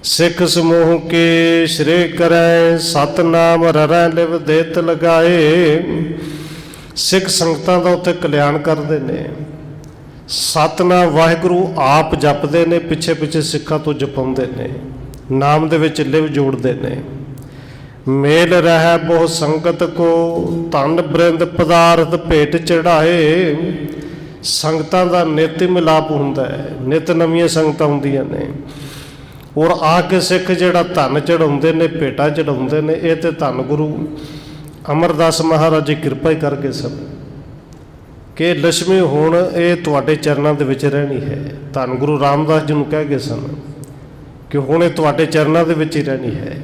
ਸਿੱਖ ਸਮੂਹ ਕੇ ਸ਼੍ਰੇ ਕਰੈ, ਸਤਨਾਮ ਰਰੈ ਲਿਵ ਦੇਤ ਲਗਾਏ। ਸਿੱਖ ਸੰਗਤਾਂ ਦਾ ਉੱਥੇ ਕਲਿਆਣ ਕਰਦੇ ਨੇ, ਸਤਨਾਮ ਵਾਹਿਗੁਰੂ ਆਪ ਜਪਦੇ ਨੇ, ਪਿੱਛੇ ਪਿੱਛੇ ਸਿੱਖਾਂ ਤੋਂ ਜਪਾਉਂਦੇ ਨੇ, ਨਾਮ ਦੇ ਵਿੱਚ ਲਿਵ ਜੋੜਦੇ ਨੇ। ਮੇਲ ਰਹਿ ਬਹੁ ਸੰਗਤ ਕੋ, ਧਨ ਬ੍ਰਿੰਦ ਪਦਾਰਥ ਭੇਟ ਚੜਾਏ। ਸੰਗਤਾਂ ਦਾ ਨਿਤ ਮਿਲਾਪ ਹੁੰਦਾ ਹੈ, ਨਿਤ ਨਵੀਆਂ ਸੰਗਤਾਂ ਹੁੰਦੀਆਂ ਨੇ। ਔਰ ਆ ਕੇ ਸਿੱਖ ਜਿਹੜਾ ਧਨ ਚੜਾਉਂਦੇ ਨੇ, ਭੇਟਾ ਚੜਾਉਂਦੇ ਨੇ, ਇਹ ਤੇ ਧੰਨ ਗੁਰੂ ਅਮਰਦਾਸ ਮਹਾਰਾਜ ਜੀ ਕਿਰਪਾ ਹੀ ਕਰਕੇ ਸਭ ਕਿ ਲక్ష్ਮੀ ਹੁਣ ਇਹ ਤੁਹਾਡੇ ਚਰਨਾਂ ਦੇ ਵਿੱਚ ਰਹਿਣੀ ਹੈ। ਧੰਨ ਗੁਰੂ ਰਾਮਦਾਸ ਜੀ ਨੂੰ ਕਹਿ ਗਏ ਸਨ ਕਿ ਹੁਣ ਇਹ ਤੁਹਾਡੇ ਚਰਨਾਂ ਦੇ ਵਿੱਚ ਹੀ ਰਹਿਣੀ ਹੈ।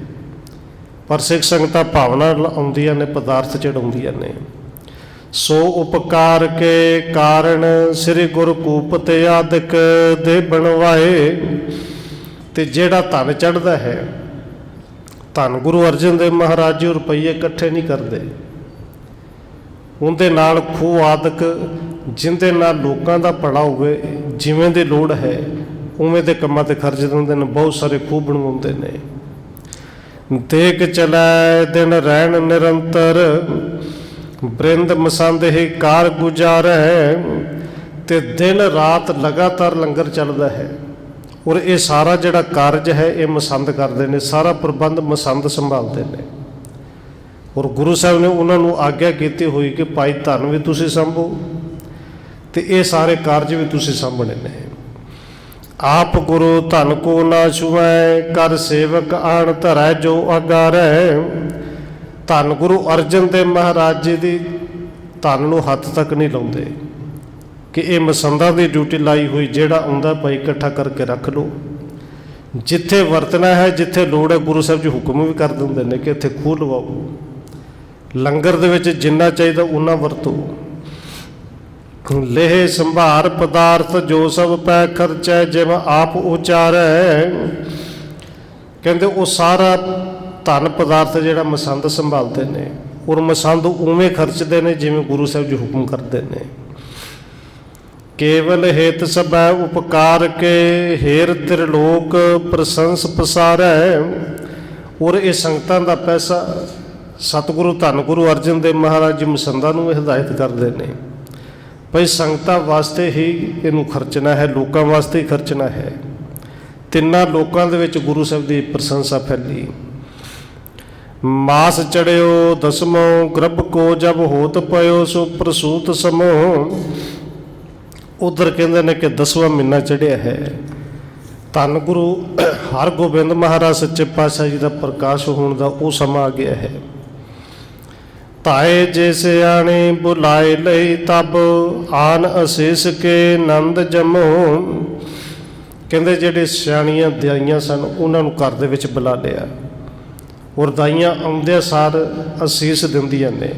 ਪਰ ਸਿੱਖ ਸੰਗਤਾਂ ਭਾਵਨਾ ਆਉਂਦੀਆਂ ਨੇ, ਪਦਾਰਥ ਚੜਾਉਂਦੀਆਂ ਨੇ। ਸੋ ਉਪਕਾਰ ਕੇ ਕਾਰਨ ਸ੍ਰੀ ਗੁਰੂ ਕੂਪ ਤੇ ਆਦਿਕ ਦੇ ਬਣਵਾਏ। ਤੇ ਜਿਹੜਾ ਧਨ ਚੜ੍ਹਦਾ ਹੈ, ਧੰਨ ਗੁਰੂ ਅਰਜਨ ਦੇਵ ਮਹਾਰਾਜ ਜੀ ਰੁਪਈਏ ਇਕੱਠੇ ਨਹੀਂ ਕਰਦੇ, ਉਹਦੇ ਨਾਲ ਖੂਹ ਆਦਿਕ ਜਿਹਦੇ ਨਾਲ ਲੋਕਾਂ ਦਾ ਭਲਾ ਹੋਵੇ, ਜਿਵੇਂ ਦੀ ਲੋੜ ਹੈ ਉਵੇਂ ਦੇ ਕੰਮਾਂ ਤੇ ਖਰਚ ਦਿੰਦੇ ਨੇ। ਬਹੁਤ ਸਾਰੇ ਖੂਹ ਬਣਵਾਉਂਦੇ ਨੇ। ਦੇਖ ਚਲੈ ਦਿਨ ਰਹਿਣ ਨਿਰੰਤਰ, ਬ੍ਰਿੰਦ ਮਸੰਦ ਹੀ ਕਾਰ ਗੁਜ਼ਾਰੈ। ਤੇ ਦਿਨ ਰਾਤ ਲਗਾਤਾਰ ਲੰਗਰ ਚੱਲਦਾ ਹੈ। ਔਰ ਇਹ ਸਾਰਾ ਜਿਹੜਾ ਕਾਰਜ ਹੈ ਇਹ ਮਸੰਦ ਕਰਦੇ ਨੇ, ਸਾਰਾ ਪ੍ਰਬੰਧ ਮਸੰਦ ਸੰਭਾਲਦੇ ਨੇ। ਔਰ ਗੁਰੂ ਸਾਹਿਬ ਨੇ ਉਹਨਾਂ ਨੂੰ ਆਗਿਆ ਕੀਤੀ ਹੋਈ ਕਿ ਭਾਈ ਧਨ ਵੀ ਤੁਸੀਂ ਸੰਭੋ ਤੇ ਇਹ ਸਾਰੇ ਕਾਰਜ ਵੀ ਤੁਸੀਂ ਸਾਂਭਣੇ ਨੇ। ਆਪ ਗੁਰੂ ਧਨ ਕੋ ਨਾ ਛੁਐ, ਕਰ ਸੇਵਕ ਆਣ ਧਰੈ ਜੋ ਆਗਾਰੈ। ਧੰਨ ਗੁਰੂ ਅਰਜਨ ਦੇਵ ਮਹਾਰਾਜ ਜੀ ਦੀ ਧਨ ਨੂੰ ਹੱਥ ਤੱਕ ਨਹੀਂ ਲਾਉਂਦੇ ਕਿ ਇਹ ਮਸੰਦਾਂ ਦੀ ਡਿਊਟੀ ਲਾਈ ਹੋਈ, ਜਿਹੜਾ ਆਉਂਦਾ ਭਾਈ ਇਕੱਠਾ ਕਰਕੇ ਰੱਖ ਲਓ। ਜਿੱਥੇ ਵਰਤਣਾ ਹੈ, ਜਿੱਥੇ ਲੋੜ ਹੈ, ਗੁਰੂ ਸਾਹਿਬ ਜੀ ਹੁਕਮ ਵੀ ਕਰ ਦਿੰਦੇ ਨੇ ਕਿ ਇੱਥੇ ਖੂਹ ਲਵਾਓ। ਲੰਗਰ ਦੇ ਵਿੱਚ ਜਿੰਨਾ ਚਾਹੀਦਾ ਉਨਾ ਵਰਤੋ। ਲੇਹ ਸੰਭਾਰ ਪਦਾਰਥ ਜੋ ਸਭ ਪੈ ਖਰਚੈ, ਜਿਵੇਂ ਆਪ ਉਚਾਰੈ। ਕਹਿੰਦੇ ਉਹ ਸਾਰਾ ਧਨ ਪਦਾਰਥ ਜਿਹੜਾ ਮਸੰਦ ਸੰਭਾਲਦੇ ਨੇ, ਔਰ ਮਸੰਦ ਉਵੇਂ ਖਰਚਦੇ ਨੇ ਜਿਵੇਂ ਗੁਰੂ ਸਾਹਿਬ ਜੀ ਹੁਕਮ ਕਰਦੇ ਨੇ। ਕੇਵਲ ਹੇਤ ਸਭੈ ਉਪਕਾਰ ਕੇ, ਹੇਰ ਤ੍ਰਿਲੋਕ ਪ੍ਰਸ਼ੰਸ ਪਸਾਰੈ। ਔਰ ਇਹ ਸੰਗਤਾਂ ਦਾ ਪੈਸਾ ਸਤਿਗੁਰੂ ਧੰਨ ਗੁਰੂ ਅਰਜਨ ਦੇਵ ਮਹਾਰਾਜ ਜੀ ਮਸੰਦਾਂ ਨੂੰ ਹਦਾਇਤ ਕਰਦੇ ਨੇ ਭਈ ਸੰਗਤਾਂ ਵਾਸਤੇ ਹੀ ਇਹਨੂੰ ਖਰਚਣਾ ਹੈ, ਲੋਕਾਂ ਵਾਸਤੇ ਹੀ ਖਰਚਣਾ ਹੈ। ਤਿੰਨਾਂ ਲੋਕਾਂ ਦੇ ਵਿੱਚ ਗੁਰੂ ਸਾਹਿਬ ਦੀ ਪ੍ਰਸ਼ੰਸਾ ਫੈਲੀ। ਮਾਸ ਚੜਿਓ ਦਸਮੋਂ, ਗਰਭ ਕੋ ਜਬ ਹੋਤ ਪਇਓ, ਸੋ ਪ੍ਰਸੂਤ ਸਮੋ। ਉਧਰ ਕਹਿੰਦੇ ਨੇ ਕਿ 10ਵਾਂ ਮਹੀਨਾ ਚੜ੍ਹਿਆ ਹੈ। ਧੰਨ ਗੁਰੂ ਹਰਗੋਬਿੰਦ ਮਹਾਰਾਜ ਸੱਚੇ ਪਾਤਸ਼ਾਹ ਜੀ ਦਾ ਪ੍ਰਕਾਸ਼ ਹੋਣ ਦਾ ਉਹ ਸਮਾਂ ਆ ਗਿਆ ਹੈ। ਤਾਏ ਜੇ ਸਿਆਣੇ ਬੁਲਾਏ ਲਈ, ਤਬ ਆਨ ਅਸੀਸ ਕੇ ਨੰਦ ਜਮੋ। ਕਹਿੰਦੇ ਜਿਹੜੇ ਸਿਆਣੀਆਂ ਦਾਈਆਂ ਸਨ ਉਹਨਾਂ ਨੂੰ ਘਰ ਦੇ ਵਿੱਚ ਬੁਲਾ ਲਿਆ, ਔਰ ਦਾਈਆਂ ਆਉਂਦਿਆਂ ਸਾਰ ਅਸੀਸ ਦਿੰਦੀਆਂ ਨੇ।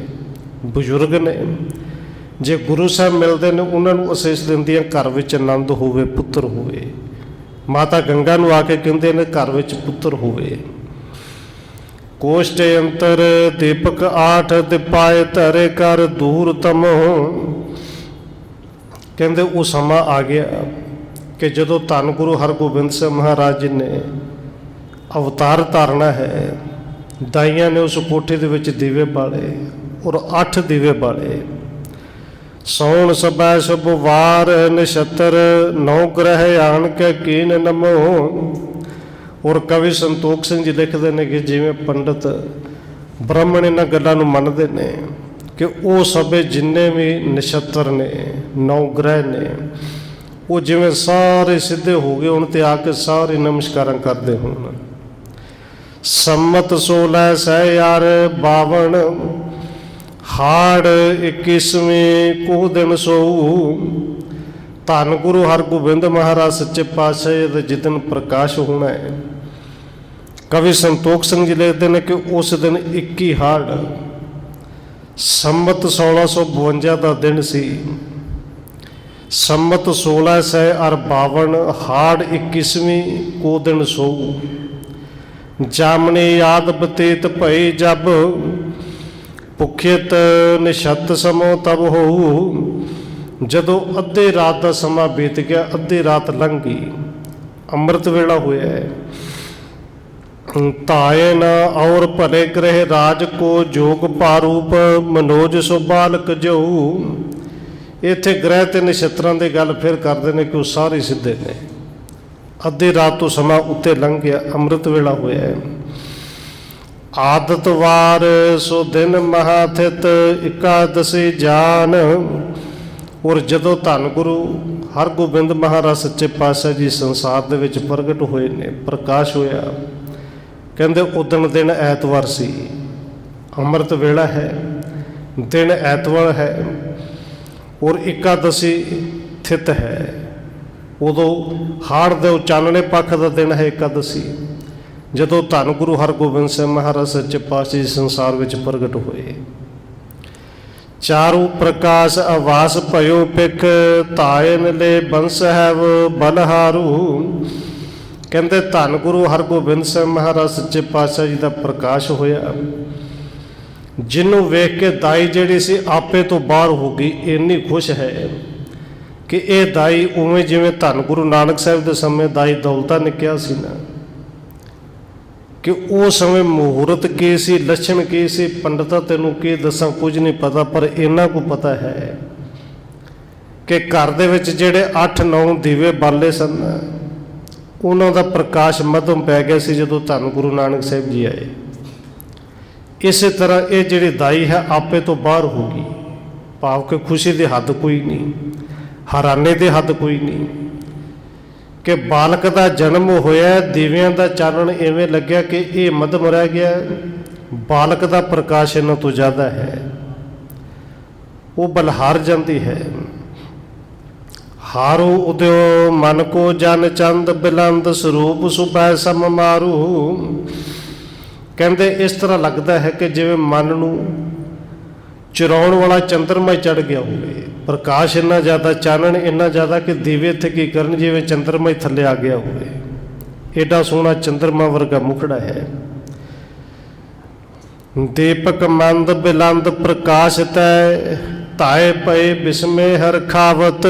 ਬਜ਼ੁਰਗ ਨੇ, ਜੇ ਗੁਰੂ ਸਾਹਿਬ ਮਿਲਦੇ ਨੇ ਉਹਨਾਂ ਨੂੰ ਅਸੀਸ ਦਿੰਦੀਆਂ, ਘਰ ਵਿੱਚ ਆਨੰਦ ਹੋਵੇ, ਪੁੱਤਰ ਹੋਵੇ। ਮਾਤਾ ਗੰਗਾ ਨੂੰ ਆ ਕੇ ਕਹਿੰਦੇ ਨੇ ਘਰ ਵਿੱਚ ਪੁੱਤਰ ਹੋਵੇ। ਕੋਸ਼ਟ ਅੰਤਰ ਦੀਪਕ 8 ਦਿਪਾਏ, ਧਰੇ ਕਰ ਦੂਰ ਤਮੋ। ਕਹਿੰਦੇ ਉਹ ਸਮਾਂ ਆ ਗਿਆ ਕਿ ਜਦੋਂ ਧੰਨ ਗੁਰੂ ਹਰਗੋਬਿੰਦ ਸਾਹਿਬ ਮਹਾਰਾਜ ਜੀ ਨੇ ਅਵਤਾਰ ਧਾਰਨਾ ਹੈ। ਦਾਈਆਂ ਨੇ ਉਸ ਕੋਠੇ ਦੇ ਵਿੱਚ ਦੀਵੇ ਬਾਲੇ, ਔਰ 8 ਦੀਵੇ ਬਾਲੇ। ਸੌਣ ਸਬੈ ਸ਼ੁਭ ਵਾਰ, ਨਛੱਤਰ 9 ਗ੍ਰਹਿ ਆਣ ਕੇ ਕੀਨ ਨਮੋ। ਔਰ ਕਵੀ ਸੰਤੋਖ ਸਿੰਘ ਜੀ ਲਿਖਦੇ ਨੇ ਕਿ ਜਿਵੇਂ ਪੰਡਤ ਬ੍ਰਾਹਮਣ ਇਹਨਾਂ ਗੱਲਾਂ ਨੂੰ ਮੰਨਦੇ ਨੇ ਕਿ ਉਹ ਸਭੇ ਜਿੰਨੇ ਵੀ ਨਛੱਤਰ ਨੇ, 9 ਗ੍ਰਹਿ ਨੇ, ਉਹ ਜਿਵੇਂ ਸਾਰੇ ਸਿੱਧੇ ਹੋ ਗਏ ਹੁਣ ਤੇ ਆ ਕੇ ਸਾਰੇ ਨਮਸਕਾਰਾਂ ਕਰਦੇ ਹੋਣ। ਸੰਮਤ 1652 ਹਾੜ 21ਵੇਂ ਕੋਹ ਦਿਨ ਸੋਊ। ਧੰਨ ਗੁਰੂ ਹਰਗੋਬਿੰਦ ਮਹਾਰਾਜ ਸੱਚੇ ਪਾਤਸ਼ਾਹ ਦਾ ਜਿਦਨ ਪ੍ਰਕਾਸ਼ ਹੋਣਾ ਹੈ। ਕਵੀ ਸੰਤੋਖ ਸਿੰਘ ਜੀ ਲਿਖਦੇ ਨੇ ਕਿ ਉਸ ਦਿਨ 21 ਹਾੜ ਸੰਮਤ 1652 ਦਾ ਦਿਨ ਸੀ। ਸੰਮਤ 1652 ਹਾੜ 21ਵੀਂ ਕੋ ਦਿਨ ਸੋਊ। ਜਾਮਣੇ ਯਾਦ ਬਤੀਤ ਭਈ ਜਬ ਭੁਖਿਤ ਨਿਸ਼ਤ ਸਮੋ ਤਬ ਹੋਊ। ਜਦੋਂ ਅੱਧੇ ਰਾਤ ਦਾ ਸਮਾਂ ਬੀਤ ਗਿਆ, ਅੱਧੀ ਰਾਤ ਲੰਘ ਗਈ, ਅੰਮ੍ਰਿਤ ਵੇਲਾ ਹੋਇਆ ਹੈ। ਤਾਏ ਨਾ ਔਰ ਭਲੇ ਗ੍ਰਹਿ ਰਾਜ ਕੋ ਜੋਗ ਪਾਰੂਪ ਮਨੋਜ ਸੋ ਬਾਲਕ ਜਉ। ਇੱਥੇ ਗ੍ਰਹਿ ਤੇ ਨਛੱਤਰਾਂ ਦੀ ਗੱਲ ਫਿਰ ਕਰਦੇ ਨੇ ਕਿ ਉਹ ਸਾਰੇ ਸਿੱਧੇ ਨੇ। ਅੱਧੀ ਰਾਤ ਤੋਂ ਸਮਾਂ ਉੱਤੇ ਲੰਘ ਗਿਆ, ਅੰਮ੍ਰਿਤ ਵੇਲਾ ਹੋਇਆ ਹੈ। ਆਦਤ ਵਾਰ ਸੋ ਦਿਨ ਮਹਾਥਿਤ ਇਕਾਦਸੀ ਜਾਨ। ਔਰ ਜਦੋਂ ਧੰਨ ਗੁਰੂ ਹਰਗੋਬਿੰਦ ਮਹਾਰਾਜ ਸੱਚੇ ਪਾਤਸ਼ਾਹ ਜੀ ਸੰਸਾਰ ਦੇ ਵਿੱਚ ਪ੍ਰਗਟ ਹੋਏ ਨੇ, ਪ੍ਰਕਾਸ਼ ਹੋਇਆ, ਕਹਿੰਦੇ ਉਦਣ ਦਿਨ ਐਤਵਾਰ ਸੀ, ਅੰਮ੍ਰਿਤ ਵੇਲਾ ਹੈ, ਦਿਨ ਐਤਵਾਰ ਹੈ ਔਰ ਇਕਾਦਸੀ ਥਿਤ ਹੈ। ਉਦੋਂ ਹਾੜ ਦੇ ਚਾਨਣੇ ਪੱਖ ਦਾ ਦਿਨ ਹੈ ਇਕਾਦਸੀ, ਜਦੋਂ ਧੰਨ ਗੁਰੂ ਹਰਗੋਬਿੰਦ ਸਿੰਘ ਮਹਾਰਾਜ ਸੱਚੇ ਪਾਤਸ਼ਾਹ ਜੀ ਸੰਸਾਰ ਵਿੱਚ ਪ੍ਰਗਟ ਹੋਏ। ਚਾਰੂ ਪ੍ਰਕਾਸ਼ ਆਵਾਸ ਭਇਓ ਪਿਖ ਤਾਇਨ ਲੈ ਬੰਸ ਹੈਵ ਬਲਹਾਰੂ। ਕਹਿੰਦੇ ਧੰਨ ਗੁਰੂ ਹਰਗੋਬਿੰਦ ਸਿੰਘ ਮਹਾਰਾਜ ਸੱਚੇ ਪਾਤਸ਼ਾਹ ਜੀ ਦਾ ਪ੍ਰਕਾਸ਼ ਹੋਇਆ, ਜਿਹਨੂੰ ਵੇਖ ਕੇ ਦਾਈ ਜਿਹੜੀ ਸੀ ਆਪੇ ਤੋਂ ਬਾਹਰ ਹੋ ਗਈ। ਇੰਨੀ ਖੁਸ਼ ਹੈ ਕਿ ਇਹ ਦਾਈ ਉਵੇਂ ਜਿਵੇਂ ਧੰਨ ਗੁਰੂ ਨਾਨਕ ਸਾਹਿਬ ਦੇ ਸਮੇਂ ਦਾਈ ਦੌਲਤਾ ਨੇ ਕਿਹਾ ਸੀ ਨਾ, ਕਿ ਉਹ ਸਮੇਂ ਮਹੂਰਤ ਕੀ ਸੀ, ਲੱਛਣ ਕੀ ਸੀ, ਪੰਡਤਾਂ ਤੈਨੂੰ ਕੀ ਦੱਸਾਂ, ਕੁਝ ਨਹੀਂ ਪਤਾ, ਪਰ ਇੰਨਾ ਕੁ ਪਤਾ ਹੈ ਕਿ ਘਰ ਦੇ ਵਿੱਚ ਜਿਹੜੇ 8-9 ਦੀਵੇ ਬਾਲੇ ਸਨ, ਉਹਨਾਂ ਦਾ ਪ੍ਰਕਾਸ਼ ਮੱਧਮ ਪੈ ਗਿਆ ਸੀ ਜਦੋਂ ਧੰਨ ਗੁਰੂ ਨਾਨਕ ਸਾਹਿਬ ਜੀ ਆਏ। ਇਸੇ ਤਰ੍ਹਾਂ ਇਹ ਜਿਹੜੀ ਦਾਈ ਹੈ ਆਪੇ ਤੋਂ ਬਾਹਰ ਹੋ ਗਈ, ਭਾਵ ਕਿ ਖੁਸ਼ੀ ਦੀ ਹੱਦ ਕੋਈ ਨਹੀਂ, ਹੈਰਾਨੀ ਦੀ ਹੱਦ ਕੋਈ ਨਹੀਂ ਕਿ ਬਾਲਕ ਦਾ ਜਨਮ ਹੋਇਆ। ਦੀਵਿਆਂ ਦਾ ਚਾਨਣ ਇਵੇਂ ਲੱਗਿਆ ਕਿ ਇਹ ਮੱਧਮ ਰਹਿ ਗਿਆ, ਬਾਲਕ ਦਾ ਪ੍ਰਕਾਸ਼ ਇਹਨਾਂ ਤੋਂ ਜ਼ਿਆਦਾ ਹੈ, ਉਹ ਬਲਹਾਰ ਜਾਂਦੀ ਹੈ। ਹਾਰੂ ਉਦਿਓ ਮਨ ਕੋ ਜਨ ਚੰਦ ਬਿਲੰਦ ਸਰੂਪ ਸੁਭੈ ਸਮ ਮਾਰੂ। ਕਹਿੰਦੇ ਇਸ ਤਰ੍ਹਾਂ ਲੱਗਦਾ ਹੈ ਕਿ ਜਿਵੇਂ ਮਨ ਨੂੰ ਚੁਰਾਉਣ ਵਾਲਾ ਚੰਦਰਮਾ ਚੜ੍ਹ ਗਿਆ ਹੋਵੇ। ਪ੍ਰਕਾਸ਼ ਇੰਨਾ ਜ਼ਿਆਦਾ, ਚਾਨਣ ਇੰਨਾ ਜ਼ਿਆਦਾ ਕਿ ਦੀਵੇ ਇੱਥੇ ਕੀ ਕਰਨ, ਜਿਵੇਂ ਚੰਦਰਮਾ ਹੀ ਥੱਲੇ ਆ ਗਿਆ ਹੋਵੇ। ਏਡਾ ਸੋਹਣਾ ਚੰਦਰਮਾ ਵਰਗਾ ਮੁਖੜਾ ਹੈ। ਦੀਪਕ ਮੰਦ ਬਿਲੰਦ ਪ੍ਰਕਾਸ਼ ਤੈ ਤਾਏ ਪਏ ਬਿਸਮੇ ਹਰ ਖਾਵਤ।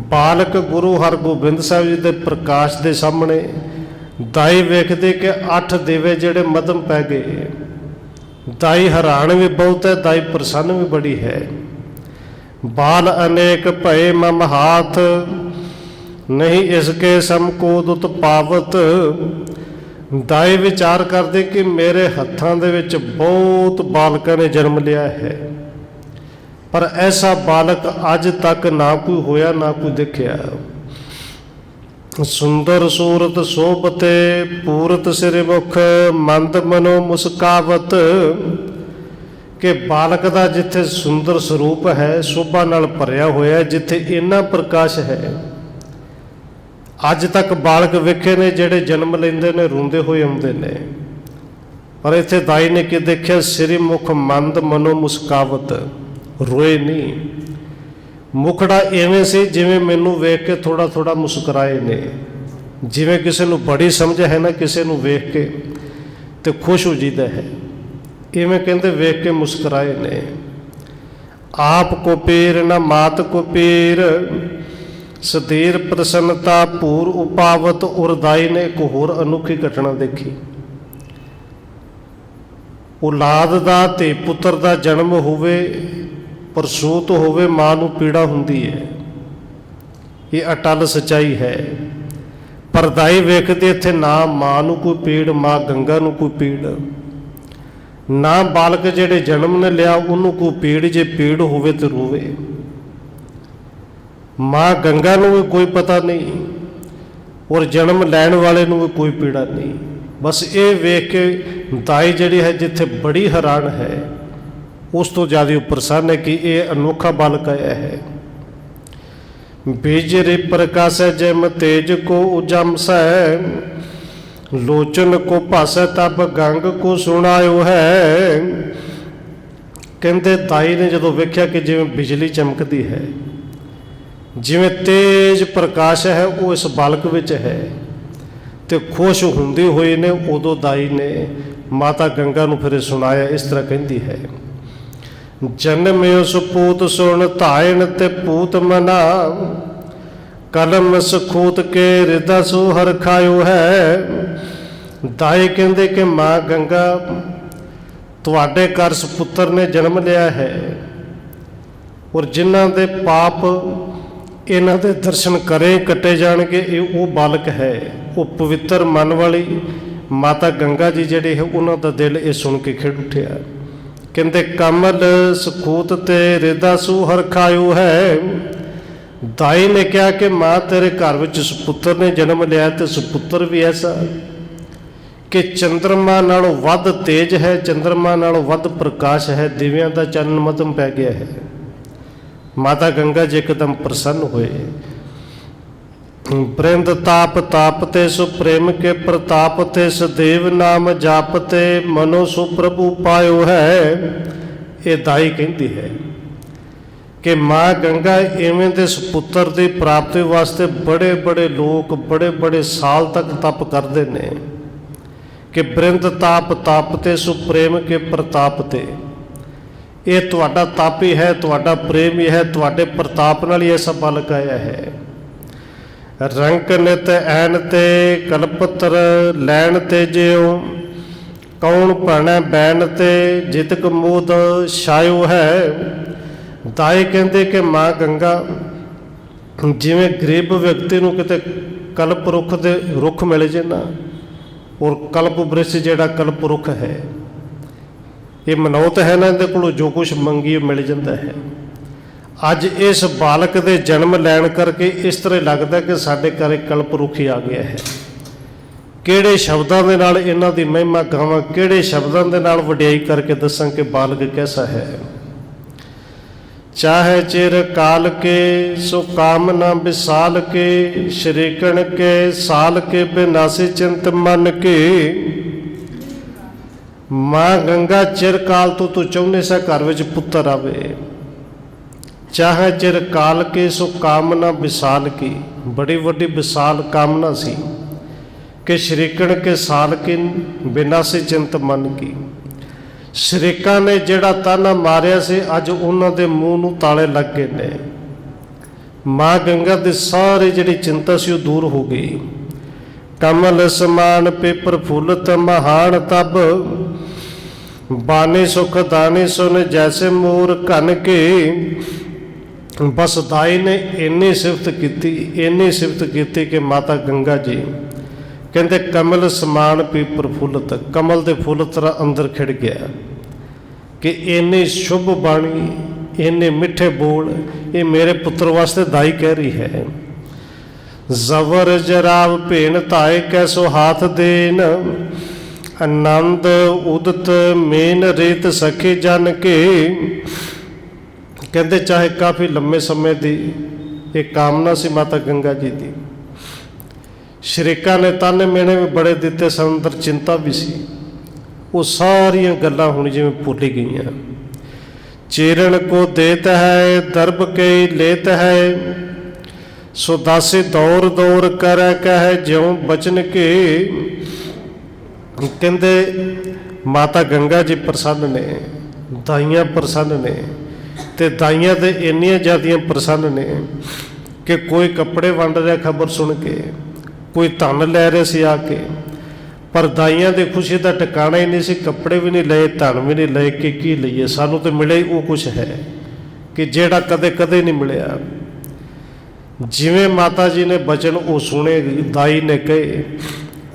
ਬਾਲਕ ਗੁਰੂ ਹਰਗੋਬਿੰਦ ਸਾਹਿਬ ਜੀ ਦੇ ਪ੍ਰਕਾਸ਼ ਦੇ ਸਾਹਮਣੇ ਦਾਈ ਵੇਖਦੇ ਕਿ 8 ਦੀਵੇ ਜਿਹੜੇ ਮੱਧਮ ਪੈ ਗਏ। ਦਾਈ ਹੈਰਾਨ ਵੀ ਬਹੁਤ ਹੈ, ਦਾਈ ਪ੍ਰਸੰਨ ਵੀ ਬੜੀ ਹੈ। ਬਾਲ ਅਨੇਕ ਭਏ ਮਮ ਹਾਥ ਨਹੀਂ ਇਸਕੇ ਸਮ ਕੋਦ ਉਤਪਾਵਤ। ਦਾਈ ਵਿਚਾਰ ਕਰਦੇ ਕਿ ਮੇਰੇ ਹੱਥਾਂ ਦੇ ਵਿੱਚ ਬਹੁਤ ਬਾਲਕਾਂ ਨੇ ਜਨਮ ਲਿਆ ਹੈ, ਪਰ ਐਸਾ ਬਾਲਕ ਅੱਜ ਤੱਕ ਨਾ ਕੋਈ ਹੋਇਆ, ਨਾ ਕੋਈ ਦੇਖਿਆ। ਸੁੰਦਰ ਸੂਰਤ ਸੋਭਤੇ ਪੂਰਤ ਸਿਰ ਮੁਖ ਮੰਦ ਮਨੋ ਮੁਸਕਾਵਤ। ਕਿ ਬਾਲਕ ਦਾ ਜਿੱਥੇ ਸੁੰਦਰ ਸਰੂਪ ਹੈ, ਸ਼ੋਭਾ ਨਾਲ ਭਰਿਆ ਹੋਇਆ, ਜਿੱਥੇ ਇੰਨਾ ਪ੍ਰਕਾਸ਼ ਹੈ, ਅੱਜ ਤੱਕ ਬਾਲਕ ਵੇਖੇ ਨੇ ਜਿਹੜੇ ਜਨਮ ਲੈਂਦੇ ਨੇ ਰੋਂਦੇ ਹੋਏ ਆਉਂਦੇ ਨੇ, ਪਰ ਇੱਥੇ ਦਾਈ ਨੇ ਕੀ ਦੇਖਿਆ, ਸਿਰ ਮੁਖ ਮੰਦ ਮਨੋ ਮੁਸਕਾਵਤ, ਰੋਏ ਨਹੀਂ। ਮੁਖੜਾ ਇਵੇਂ ਸੀ ਜਿਵੇਂ ਮੈਨੂੰ ਵੇਖ ਕੇ ਥੋੜਾ ਥੋੜਾ ਮੁਸਕਰਾਏ ਨੇ, ਜਿਵੇਂ ਕਿਸੇ ਨੂੰ ਬੜੀ ਸਮਝ ਹੈ ਨਾ, ਕਿਸੇ ਨੂੰ ਵੇਖ ਕੇ ਤੇ ਖੁਸ਼ ਹੋ ਜੀਦਾ ਹੈ, ਇਵੇਂ ਕਹਿੰਦੇ ਵੇਖ ਕੇ ਮੁਸਕਰਾਏ ਨੇ। ਆਪ ਕੋ ਪੀਰ ਨਾ ਮਾਤ ਕੋ ਪੀਰ ਸਤੀਰ ਪ੍ਰਸੰਨਤਾ ਪੂਰ ਉਪਾਵਤ। ਉਰਦਾਈ ਨੇ ਇੱਕ ਹੋਰ ਅਨੋਖੀ ਘਟਨਾ ਦੇਖੀ। ਔਲਾਦ ਦਾ ਧੀ ਪੁੱਤਰ ਦਾ ਜਨਮ ਹੋਵੇ, ਪ੍ਰਸੂਤ ਹੋਵੇ, ਮਾਂ ਨੂੰ ਪੀੜਾ ਹੁੰਦੀ ਹੈ, ਇਹ ਅਟਲ ਸੱਚਾਈ ਹੈ। ਪਰ ਦਾਈ ਵੇਖਦੇ ਇੱਥੇ ਨਾ ਮਾਂ ਨੂੰ ਕੋਈ ਪੀੜ, ਮਾਂ ਗੰਗਾ ਨੂੰ ਕੋਈ ਪੀੜ, ਨਾ ਬਾਲਕ ਜਿਹੜੇ ਜਨਮ ਨੇ ਲਿਆ ਉਹਨੂੰ ਕੋਈ ਪੀੜ, ਜੇ ਪੀੜ ਹੋਵੇ ਤੇ ਰੋਵੇ। माँ गंगा नूं भी कोई पता नहीं और जन्म लैण वाले नूं भी कोई पीड़ा नहीं। बस ये वेख के दाई जिहड़ी है जिथे बड़ी हैरान है, उस तो ज़्यादा प्रसन्न है कि ये अनोखा बालक आया है। बीजरी प्रकाश जैम तेज को उजामस है, लोचन को भास तब गंग को सुनायो है। कहते दाई ने जो वेख्या कि जिवें बिजली चमकती है, जिवें तेज प्रकाश है वो इस बालक विच है, तो खुश हुंदी हुई ने उदों दाई ने माता गंगा नूं फिर सुनाया। इस तरह कहती है, जन्म्यो सुपूत सुन धायन ते पूत मना, कलम सखूत के हृदय सु हर खायो है। दाई कहते कि माँ गंगा तुहाडे घर सपुत्र ने जन्म लिया है, और जिन्हां दे पाप इन्हां दे दर्शन करे कटे जाणगे, ये वो बालक है। वो पवित्र मन वाली माता गंगा जी जिहड़े है उन्हां दा दिल ये सुन के खिड़ उठिया। कहते कमल सखूत ते हृदय सु हर खायो है। दाई ने कहा कि माँ तेरे घर विच सुपुत्र ने जन्म लिया, तो सुपुत्र भी ऐसा कि चंद्रमा नालों वध तेज है, चंद्रमा नालों वध प्रकाश है, दिव्यां दा चानन मधम पै गया है। माता गंगा जी एकदम प्रसन्न हुए। बृंद ताप तापते सु प्रेम के प्रताप ते सदेव नाम जापते मनो सु प्रभु पायो है। ये दाई कहती है कि माँ गंगा इवें दे सुपुत्र की प्राप्ति वास्ते बड़े बड़े लोग बड़े बड़े साल तक तप करते हैं कि बृंद ताप तापते सु प्रेम के प्रताप ते। ये तुहाडा तप ही है, तुहाडा प्रेम ही है, तुहाडे प्रताप नाल ही ऐसा बालक आया है। रंक नित ऐन ते कलपत्र लैन ते जियो, कौन भैणै बैन ते जितक मोद छायो है। दाई कहते कि माँ गंगा जिवें गरीब व्यक्ति नूं किते कल्प रुख दे रुख मिल जे ना, और कल्प वृक्ष जिहड़ा कल्प रुख है, ये मनौत है ना, इहदे कोलों जो कुछ मंगी मिल जाता है। अज इस बालक दे जन्म लैण करके इस तरह लगता है कि साडे घर एक कल्प रुख ही आ गया है। किहड़े शब्दां दे नाल इन्हां दी महिमा गावां, किहड़े शब्दां दे नाल वडियाई करके दसां कि बालक कैसा है। चाहे चिर काल के सो कामना विशाल के, श्रीकण के साल के बिनासी चिंत मन के। माँ गंगा चिर काल तो तू चाहुंदे सा घर विच पुत्र आवे। चाहे चिर काल के सो कामना विशाल की, बड़ी वड्डी विशाल कामना सी कि श्रीकण के साल की बिनासी चिंत मन की। शरीकां ने जिहड़ा ताना मारिया से अज उन्हां दे मूँह नूं ताले लग गए ने। माँ गंगा दी सारी जिहड़ी चिंता सी दूर हो गई। कमल समान पे प्रफुल्लत महान तब, बानी सुख दानी सुन जैसे मोर घन के। बस दाई ने इन्नी सिफत की कि माता गंगा जी कहते कमल समान पी प्रफुल्लत, कमल के फुल तरह अंदर खिड़ गया कि इन्नी शुभ बाणी इन्ने मिठे बोल ये मेरे पुत्र वास्ते दाई कह रही है। जबर जराव भेन ताए कैसो हाथ देन, आनंद उदत मेन रीत सखी जन के। कहते चाहे काफ़ी लंबे समय की एक कामना सी माता गंगा जी की। शरीका ने ताने मेने भी बड़े दिते सन, अंदर चिंता भी सी। वो सारिया गल्लां हुण जिवें भुल गईयां। चीरण को देत है दरब के लेत है, सो दासी दौर दौर करे कह ज्यों बचन के। कहते माता गंगा जी प्रसन्न ने, दाइयां प्रसन्न ने, ते दाइयां ते इन्नियां ज़्यादा प्रसन्न ने कि कोई कपड़े वंड रहा खबर सुन के, कोई धन लै रहे सी आके, पर दाइयां दी खुशी का ठिकाना ही नहीं सी। कपड़े भी नहीं लए, धन भी नहीं लए कि की लईए, सानू तो मिले वो कुछ है कि जेड़ा कदे कदे नहीं मिलिया। जिवें माता जी ने बचन वो सुने दाई ने कहे,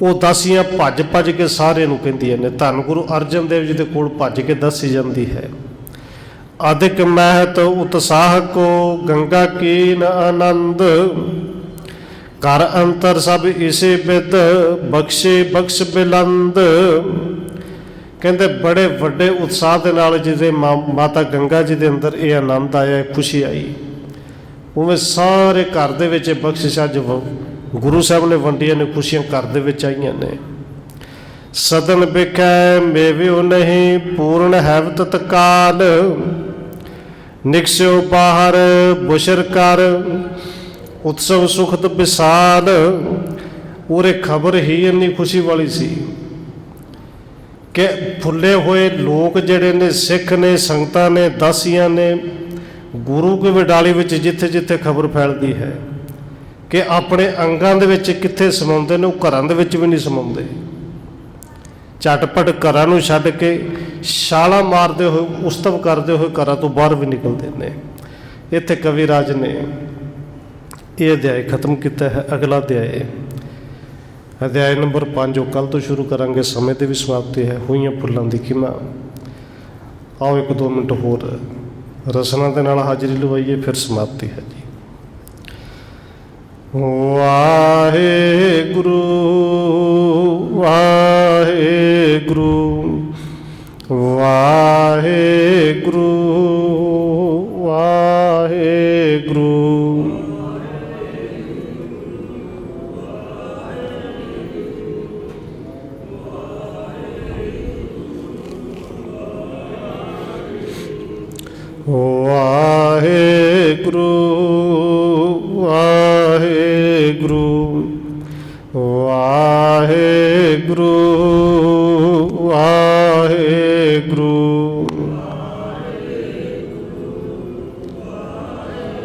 वो दासियां भज भज के सारे नूं कहंदियां ने। धन गुरु अर्जन देव जी के कोल भज के दसी जाती है। अधिक महत उत्साह को गंगा कीन आनंद, कर अंतर सब इसे बिद बख्शे बख्श बिलंद। कहते बड़े वड्डे उत्साह के नाल जिसे माता गंगा जी के अंदर ये आनंद आया, खुशी आई, उवें सारे घर दे विच बख्शिश अज गुरु साहब ने वंडिया ने खुशियां घर दे विच आईयां ने। सदन बिखै मेव्यो नहीं पूर्ण हैव तत्काल, निकस्यो बाहर बुशर कर उत्सव सुखद विशाल। उरे खबर ही इन्नी खुशी वाली सी कि फुले हुए लोग जड़े ने सिख ने संगतां ने दासियां ने गुरु की वडाली विच जिथे जिथे खबर फैलती है कि अपने अंगां दे विच कित्थे समाउंदे ने, घरां दे विच भी नहीं समाउंदे, झटपट घरां नूं छड्ड के छालां मारदे होए उस्तव करदे होए घरां तो बाहर भी निकलते ने। इत्थे कविराज ने ये अध्याय खत्म किया है। अगला अध्याय अध्याय नंबर 5 जो कल तो शुरू करांगे, समय की भी समाप्ति है। हुईयां फुल्लां दी खिमा। आओ 1-2 मिनट होर रसना दे नाल हाजरी लवाइए, फिर समाप्ति है जी। वाहेगुरु वाहेगुरु वाहेगुरु वाहेगुरु। वाहेगुरु वाहेगुरु वाहेगुरु